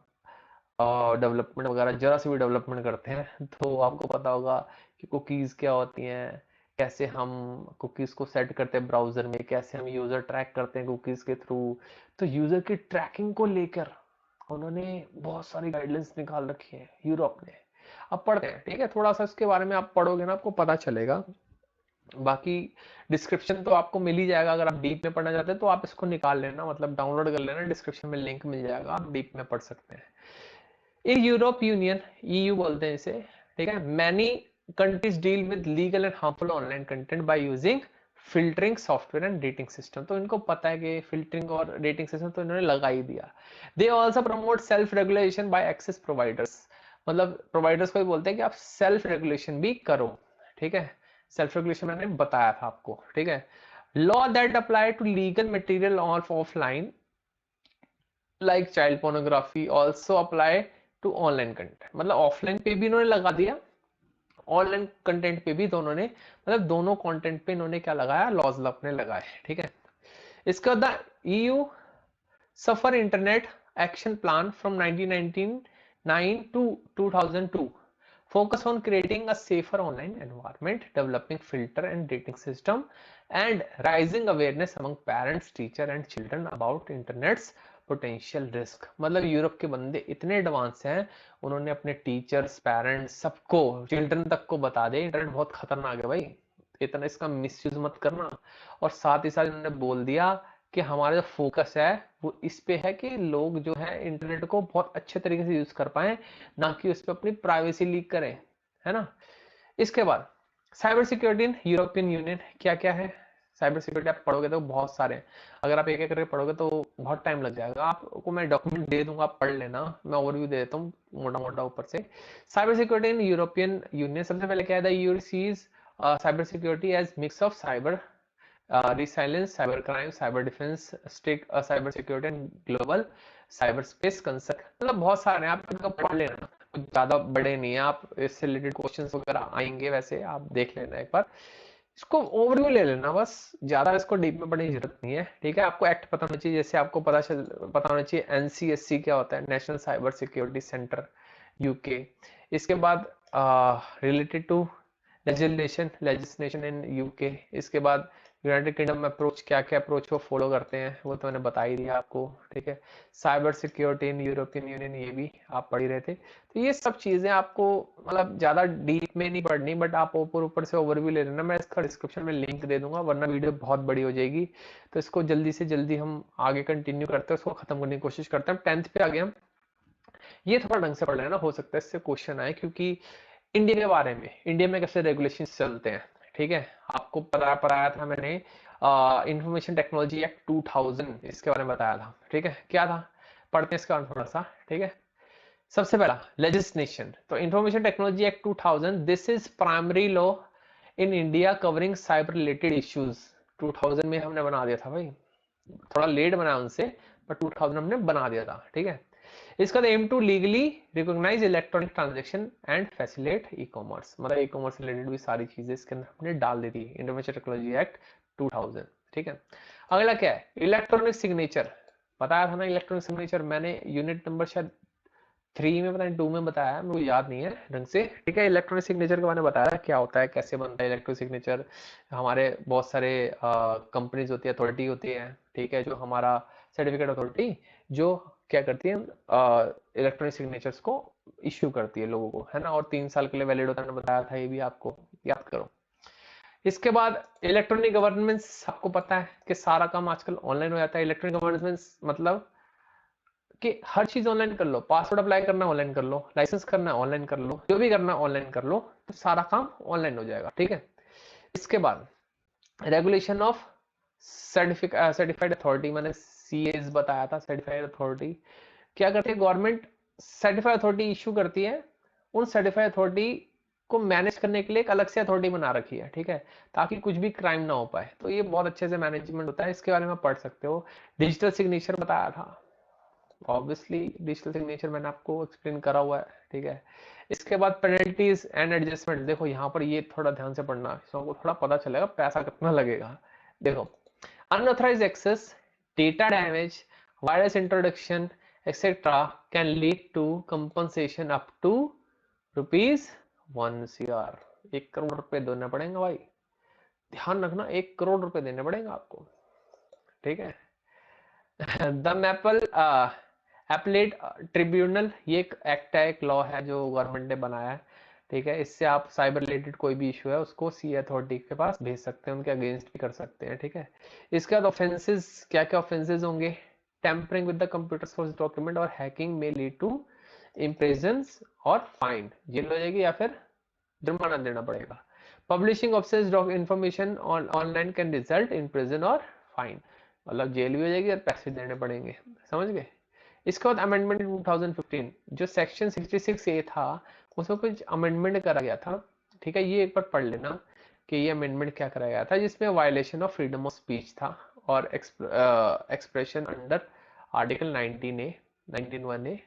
S1: डेवलपमेंट वगैरह जरा से भी डेवलपमेंट करते हैं तो आपको पता होगा कि कुकीज क्या होती हैं, कैसे हम कुकीज को सेट करते हैं ब्राउजर में, कैसे हम यूजर ट्रैक करते हैं कुकीज के थ्रू। तो यूजर की ट्रैकिंग को लेकर उन्होंने बहुत सारी गाइडलाइंस निकाल रखी है यूरोप ने। अब पढ़ते हैं, ठीक है, थोड़ा सा इसके बारे में आप पढ़ोगे ना आपको पता चलेगा। बाकी डिस्क्रिप्शन तो आपको मिल ही जाएगा, अगर आप डीप में पढ़ना चाहते हैं तो आप इसको निकाल लेना, मतलब डाउनलोड कर लेना, डिस्क्रिप्शन में लिंक मिल जाएगा, आप डीप में पढ़ सकते हैं। इन यूरोप यूनियन, EU बोलते हैं इसे। ठीक है, many countries deal with legal and harmful online content by using filtering software and rating system. तो इनको पता है कि फिल्टरिंग और रेटिंग सिस्टम तो इन्होंने लगा ही दिया। They also promote self regulation bye access providers, मतलब प्रोवाइडर्स को भी बोलते हैं कि आप सेल्फ रेगुलेशन भी करो। ठीक है, सेल्फ रेगुलेशन मैंने बताया था आपको। ठीक है, law that apply to legal material of offline like child pornography also apply to online content, मतलब ऑफलाइन पे भी इन्होंने लगा दिया, ऑनलाइन कंटेंट पे भी दोनों ने, मतलब दोनों कंटेंट पे इन्होंने क्या लगाया, लॉज अपने लगाए। ठीक है, इसके बाद EU safer internet action plan from 1999 to 2002 focus on creating a safer online environment, developing filter and rating system, and raising awareness among parents, teacher and children about internet's potential risk. मतलब Europe के बंदे इतने advance हैं, उन्होंने अपने teachers, parents, सबको, children तक को बता दे इंटरनेट बहुत खतरनाक है भाई, इतना इसका मिसयूज मत करना। और साथ ही साथ उन्होंने बोल दिया कि हमारा जो फोकस है वो इस पे है कि लोग जो है इंटरनेट को बहुत अच्छे तरीके से यूज कर पाए, ना कि उस पर अपनी प्राइवेसी लीक करें, है ना। इसके बाद cyber security in European union क्या क्या है। साइबर सिक्योरिटी आप पढ़ोगे तो बहुत सारे हैं, अगर आप एक एक करके पढ़ोगे तो बहुत टाइम लग जाएगा। आपको मैं डॉक्यूमेंट दे दूंगा, आप पढ़ लेना, मैं ओवरव्यू दे देता हूँ मोटा मोटा ऊपर से। Cyber security in European Union, सबसे पहले क्या है, your sees cyber security as mix of cyber resilience, cyber crime, cyber defense, state cyber security and global cyber space concept। मतलब बहुत सारे हैं, आप इनको पढ़ लेना, कुछ ज्यादा बड़े नहीं है, आप इससे रिलेटेड क्वेश्चंस वगैरह आएंगे, वैसे आप देख लेना एक बार, इसको ओवरव्यू ले लेना बस, ज्यादा इसको डीप में पढ़ने की जरूरत नहीं है, ठीक है। आपको एक्ट पता होना चाहिए, जैसे आपको पता होना चाहिए एनसीएससी क्या होता है, National Cyber Security Centre UK. इसके बाद related to legislation in UK. इसके बाद यूनाइटेड किंगडम अप्रोच, क्या क्या अप्रोच को फॉलो करते हैं वो तो मैंने बता ही दिया आपको, ठीक है। Cyber security in European union, ये भी आप पढ़ ही रहे थे। तो ये सब चीजें आपको मतलब ज्यादा डीप में नहीं पढ़नी, बट आप ऊपर ऊपर से ओवरव्यू ले लेना, मैं इसका डिस्क्रिप्शन में लिंक दे दूंगा, वरना वीडियो बहुत बड़ी हो जाएगी। तो इसको जल्दी से जल्दी हम आगे कंटिन्यू करते हैं, उसको खत्म करने की कोशिश करते हैं। 10th पे आ गए हम, ये थोड़ा ढंग से पढ़ लेना, हो सकता है इससे क्वेश्चन आए, क्योंकि इंडिया के बारे में, इंडिया में कैसे रेगुलेशन चलते हैं, ठीक है। आपको पढ़ाया था मैंने इंफॉर्मेशन टेक्नोलॉजी एक्ट 2000, इसके बारे में बताया था, ठीक है। क्या था, पढ़ते हैं इसके बारे में थोड़ा सा, ठीक है। सबसे पहला लेजिस्लेशन, तो information technology act 2000, this is primary law in India covering cyber related issues. 2000 में हमने बना दिया था भाई, थोड़ा लेट बनाया उनसे, पर 2000 हमने बना दिया था, ठीक है। इसका aim to legally recognise electronic transaction and facilitate e commerce, मतलब ई कॉमर्स रिलेटेड भी सारी चीजें इसके अंदर हमने डाल दी थी, इंफॉर्मेशन टेक्नोलॉजी एक्ट 2000, ठीक है। अगला क्या है, इलेक्ट्रॉनिक सिग्नेचर, बताया था ना इलेक्ट्रॉनिक सिग्नेचर, मैंने यूनिट नंबर शायद 3 में पता नहीं 2 में बताया, मुझे याद नहीं है ढंग से, ठीक है। इलेक्ट्रॉनिक सिग्नेचर के बारे में बताया क्या होता है, कैसे बनता है इलेक्ट्रॉनिक सिग्नेचर। हमारे बहुत सारे कंपनीज होती है, अथॉरिटी होती है, ठीक है, जो हमारा सर्टिफिकेट अथॉरिटी जो क्या करती है, इलेक्ट्रॉनिक सिग्नेचर्स को इश्यू करती है लोगों को, है ना, और 3 साल के लिए वैलिड होता है, मैंने बताया था, ये भी आपको याद करो। इसके बाद इलेक्ट्रॉनिक गवर्नेंस, आपको पता है कि सारा काम आजकल ऑनलाइन हो जाता है। इलेक्ट्रॉनिक गवर्नेंस मतलब कि हर चीज ऑनलाइन कर लो, पासवर्ड अप्लाई करना है ऑनलाइन कर लो, लाइसेंस करना है ऑनलाइन कर लो, जो भी करना है ऑनलाइन कर लो, तो सारा काम ऑनलाइन हो जाएगा, ठीक है। इसके बाद रेगुलेशन ऑफ सर्टिफाइड अथॉरिटी, मैंने सीएस बताया था, सर्टिफाइड अथॉरिटी क्या करती है, गवर्नमेंट सर्टिफाइड अथॉरिटी इशू करती है, उन सर्टिफाइड अथॉरिटी को मैनेज करने के लिए एक अलग से अथॉरिटी बना रखी है, ठीक है, ताकि कुछ भी क्राइम ना हो पाए, तो ये बहुत अच्छे से मैनेजमेंट होता है, इसके बारे में पढ़ सकते हो। डिजिटल सिग्नेचर बताया था, ऑब्वियसली डिजिटल सिग्नेचर मैंने आपको एक्सप्लेन करा हुआ है, ठीक है। इसके बाद पेनल्टीज एंड एडजस्टमेंट, देखो यहाँ पर ये थोड़ा ध्यान से पढ़ना, इसको थोड़ा पता चलेगा पैसा कितना लगेगा। देखो, unauthorised access, data damage, virus introduction etcetera can lead to compensation up to ₹1 CR, 1 crore रुपए देना पड़ेगा भाई, ध्यान रखना, 1 करोड़ रुपए देने पड़ेगा आपको, ठीक है। द मैपल एपलेट ट्रिब्यूनल, ये एक एक्ट है, एक लॉ है जो गवर्नमेंट ने बनाया है, ठीक है। इससे आप साइबर रिलेटेड कोई भी इशू है उसको सी अथॉरिटी के पास भेज सकते हैं, उनके अगेंस्ट भी कर सकते हैं, ठीक है। इसके बाद ऑफेंसेस, क्या क्या ऑफेंसेस होंगे, tempering with the computer source document और हैकिंग में लीड टू इम्प्रिजन्स और फाइन, जेल हो जाएगी या फिर जुर्माना देना पड़ेगा। Publishing offensive information online can result in prison और फाइन, मतलब जेल भी हो जाएगी और पैसे देने पड़ेंगे, समझ गए। इसके बाद अमेंडमेंट 2015, जो सेक्शन 66A था उसमें कुछ अमेंडमेंट करा गया था, ठीक है, ये एक बार पढ़ लेना कि ये अमेंडमेंट क्या करा गया था, जिसमें violation of freedom of speech था और expression under article 19A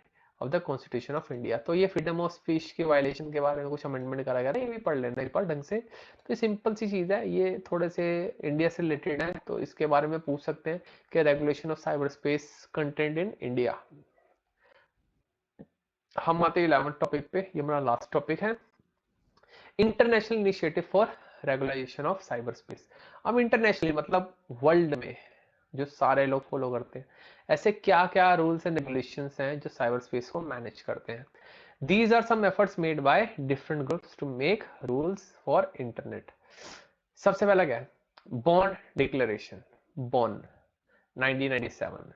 S1: of the constitution of India. तो ये फ्रीडम ऑफ स्पीच के वायलेशन के बारे में कुछ अमेंडमेंट करा गया था, ये भी पढ़ लेना एक बार ढंग से। तो सिंपल सी चीज है, ये थोड़े से इंडिया से रिलेटेड है, तो इसके बारे में पूछ सकते हैं कि regulation of cyber space content in India. हम आते हैं 11th टॉपिक पे, ये हमारा लास्ट टॉपिक है, international initiative for regulation of cyber space. अब इंटरनेशनली मतलब वर्ल्ड में जो सारे लोग फॉलो करते हैं, ऐसे क्या क्या रूल्स एंड रेगुलेशंस हैं जो साइबर स्पेस को मैनेज करते हैं। These are some efforts made by different groups to make rules for internet. सबसे पहला क्या है? Bond declaration, Bonn 1997।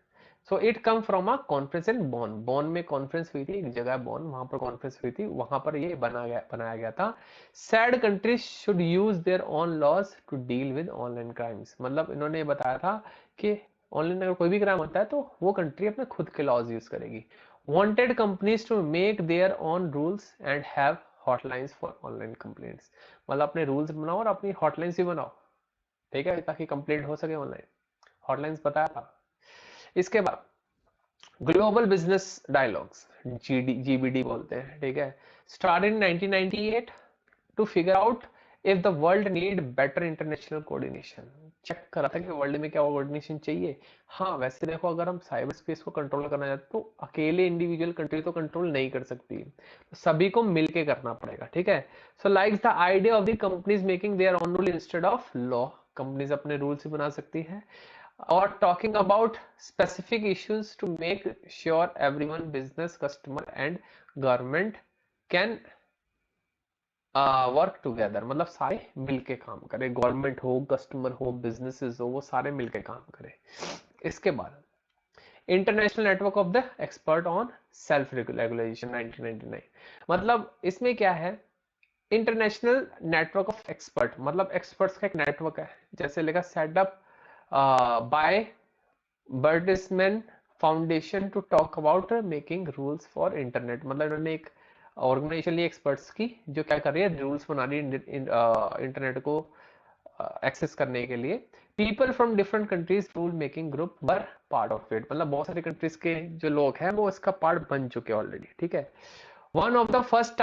S1: So it come from a conference in Bonn. Bonn में कॉन्फ्रेंस हुई थी, एक जगह बॉन, वहां पर कॉन्फ्रेंस हुई थी, वहां पर ये बनाया गया था। Said countries should use their own laws to deal with online crimes. मतलब इन्होंने बताया था कि ऑनलाइन अगर कोई भी क्राइम होता है तो वो कंट्री अपने खुद के लॉज यूज करेगी। Wanted companies to make their own rules and have hotlines for online complaints. मतलब अपने रूल्स बनाओ और अपनी हॉटलाइंस भी बनाओ, ठीक है, ताकि कंप्लेंट हो सके ऑनलाइन। हॉटलाइंस बताया था। इसके बाद ग्लोबल बिजनेस डायलॉग्स, जीबीडी बोलते हैं, ठीक है, start in 1998 to figure out if the world need better international coordination. Check करा था कि वर्ल्ड में क्या कोऑर्डिनेशन चाहिए। हाँ वैसे देखो, अगर हम साइबर स्पेस को कंट्रोल करना चाहते तो अकेले इंडिविजुअल कंट्री तो कंट्रोल नहीं कर सकती, तो सभी को मिलके करना पड़ेगा, ठीक है। So like the idea of the companies making their own rule instead of law, companies अपने रूल्स भी बना सकती है। और talking about specific issues to make sure everyone, business, customer and government can work together. मतलब सारे मिलके काम करें, गवर्नमेंट हो, कस्टमर हो, बिजनेसेस हो, वो सारे मिलके काम करें। इसके बाद international network of the expert on self regulation 1999। मतलब इसमें क्या है, इंटरनेशनल नेटवर्क ऑफ एक्सपर्ट, मतलब एक्सपर्ट्स का एक नेटवर्क है, जैसे लिखा setup by Bertelsmann Foundation to talk about making rules for internet. मतलब इन्होंने एक ऑर्गेनाइजेशन ली एक्सपर्ट्स की जो क्या कर रही है, रूल्स बना रही है इंटरनेट को एक्सेस करने के लिए। People from different countries rule making group were part of it. मतलब बहुत सारी कंट्रीज के जो लोग हैं वो इसका पार्ट बन चुके हैं ऑलरेडी, ठीक है। One of the first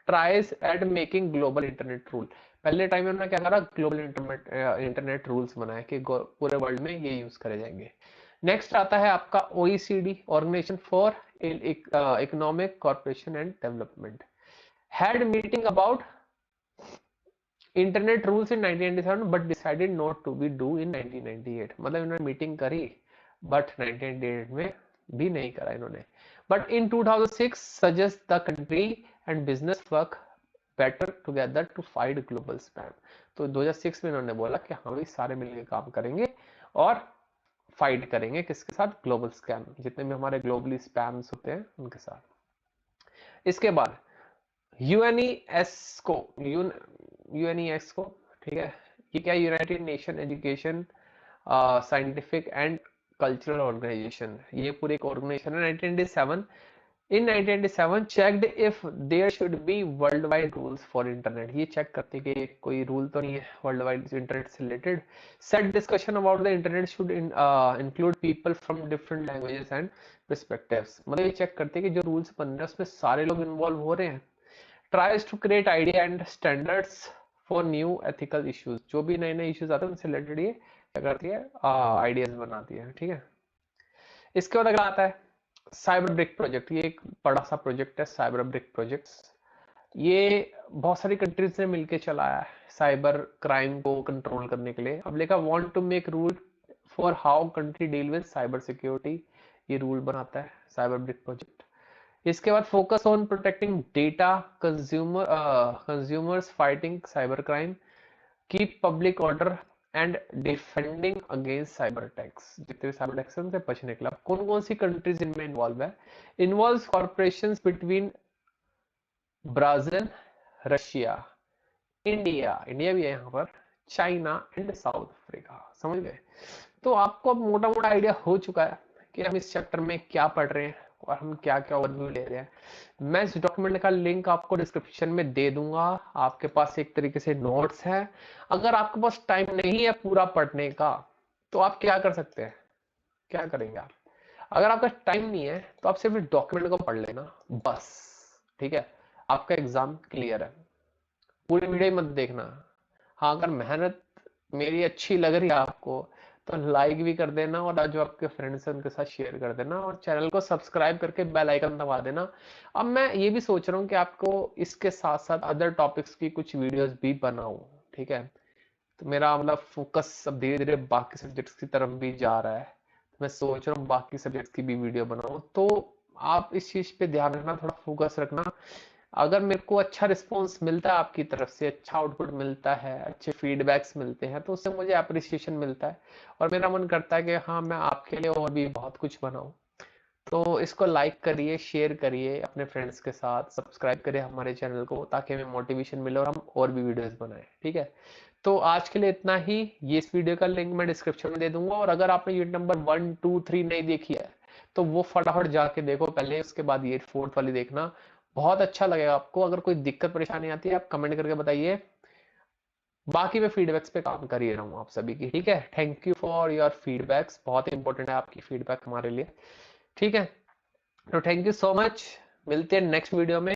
S1: tries eight making global internet rule. पहले टाइम में उन्होंने क्या करा, ग्लोबल इंटरनेट रूल्स बनाए कि पूरे वर्ल्ड में ये यूज करे जाएंगे। नेक्स्ट आता है आपका OECD, organisation for economic corporation and development, had meeting about internet rules in 1997 but decided not to be do in 1998। मतलब इन्होंने मीटिंग करी बट 1998 में भी नहीं करा इन्होंने। But in 2006 suggest the country and business work better together to fight global spam. तो 2006 में इन्होंने बोला कि हम भी सारे मिलकर काम करेंगे और फाइट करेंगे किसके साथ, ग्लोबल स्कैम, जितने भी हमारे ग्लोबली स्पैम्स होते हैं उनके साथ। इसके बाद यूएनईएसको, यूएनईएसको, ठीक है, ये क्या, United Nation Education Scientific and Cultural Organisation, ये पूरी एक ऑर्गेनाइजेशन है। 1997 in 1997 checked if there should be world wide rules for internet. ये चेक करते कि कोई रूल तो नहीं है वर्ल्ड वाइड इंटरनेट से related. Set discussion about the internet should include people from different languages and perspectives. मतलब ये चेक करते कि जो रूल्स बन रहे हैं उसमें सारे लोग इन्वॉल्व हो रहे हैं। Tries to create idea and standards for new ethical issues, जो भी नए नए इश्यूज आते हैं उनसे रिलेटेड ये क्या करती है, आइडियाज बनाती है, ठीक है। इसके बाद अगला आता है साइबर ब्रिक प्रोजेक्ट। ये एक बड़ा सा प्रोजेक्ट है साइबर ब्रिक प्रोजेक्ट्स। ये बहुत सारी कंट्रीज ने मिलकर चलाया है साइबर क्राइम को कंट्रोल करने के लिए। अब लिखा want to make rule for how country deal with cyber security, ये रूल बनाता है साइबर ब्रिक प्रोजेक्ट। इसके बाद focus on protecting data consumers, fighting cyber crime, keep public order and defending against cyber attacks. जितने भी cyber attacks से बचने के लिए कौन कौन सी कंट्रीज इनमें इन्वॉल्व है, involve corporation between Brazil, Russia, India, India भी है यहाँ पर, चाइना एंड साउथ अफ्रीका। समझ गए। तो आपको अब मोटा मोटा आइडिया हो चुका है कि हम इस चैप्टर में क्या पढ़ रहे हैं और हम क्या क्या ओवरव्यू ले रहे हैं। मैं इस डॉक्यूमेंट का लिंक आपको डिस्क्रिप्शन में दे दूंगा, आपके पास एक तरीके से नोट्स हैं। अगर आपके पास टाइम नहीं है पूरा पढ़ने का तो आप क्या कर सकते हैं, क्या करेंगे आप, अगर आपका टाइम नहीं है तो आप सिर्फ डॉक्यूमेंट को पढ़ लेना बस, ठीक है, आपका एग्जाम क्लियर है। पूरी वीडियो मत देखना। हाँ अगर मेहनत मेरी अच्छी लग रही है आपको तो लाइक भी कर देना और जो आपके फ्रेंड्स हैं उनके साथ शेयर कर देना और चैनल को सब्सक्राइब करके बेल आइकन दबा देना। अब मैं ये भी सोच रहा हूँ कि आपको इसके साथ साथ अदर टॉपिक्स की कुछ वीडियोस भी बनाऊं, ठीक है। तो मेरा मतलब फोकस अब धीरे धीरे बाकी सब्जेक्ट्स की तरफ भी जा रहा है, तो मैं सोच रहा हूँ बाकी सब्जेक्ट्स की भी वीडियो बनाऊं। तो आप इस चीज पे ध्यान रखना, थोड़ा फोकस रखना। अगर मेरे को अच्छा रिस्पॉन्स मिलता है आपकी तरफ से, अच्छा आउटपुट मिलता है, अच्छे फीडबैक्स मिलते हैं, तो उससे मुझे अप्रिसिएशन मिलता है और मेरा मन करता है कि हाँ मैं आपके लिए और भी बहुत कुछ बनाऊं। तो इसको लाइक करिए, शेयर करिए अपने फ्रेंड्स के साथ, सब्सक्राइब करिए हमारे चैनल को ताकि हमें मोटिवेशन मिले और हम और भी वीडियोस बनाएं, ठीक है। तो आज के लिए इतना ही। ये इस वीडियो का लिंक मैं डिस्क्रिप्शन में दे दूंगा और अगर आपने यूनिट नंबर 1 2 3 नहीं देखी है तो वो फटाफट जाके देखो पहले, उसके बाद ये फोर्थ वाली देखना, बहुत अच्छा लगेगा आपको। अगर कोई दिक्कत परेशानी आती है आप कमेंट करके बताइए, बाकी मैं फीडबैक्स पे काम कर ही रहा हूँ आप सभी की, ठीक है। Thank you for your feedbacks, बहुत इंपॉर्टेंट है आपकी फीडबैक हमारे लिए, ठीक है। तो थैंक यू सो मच, मिलते हैं नेक्स्ट वीडियो में।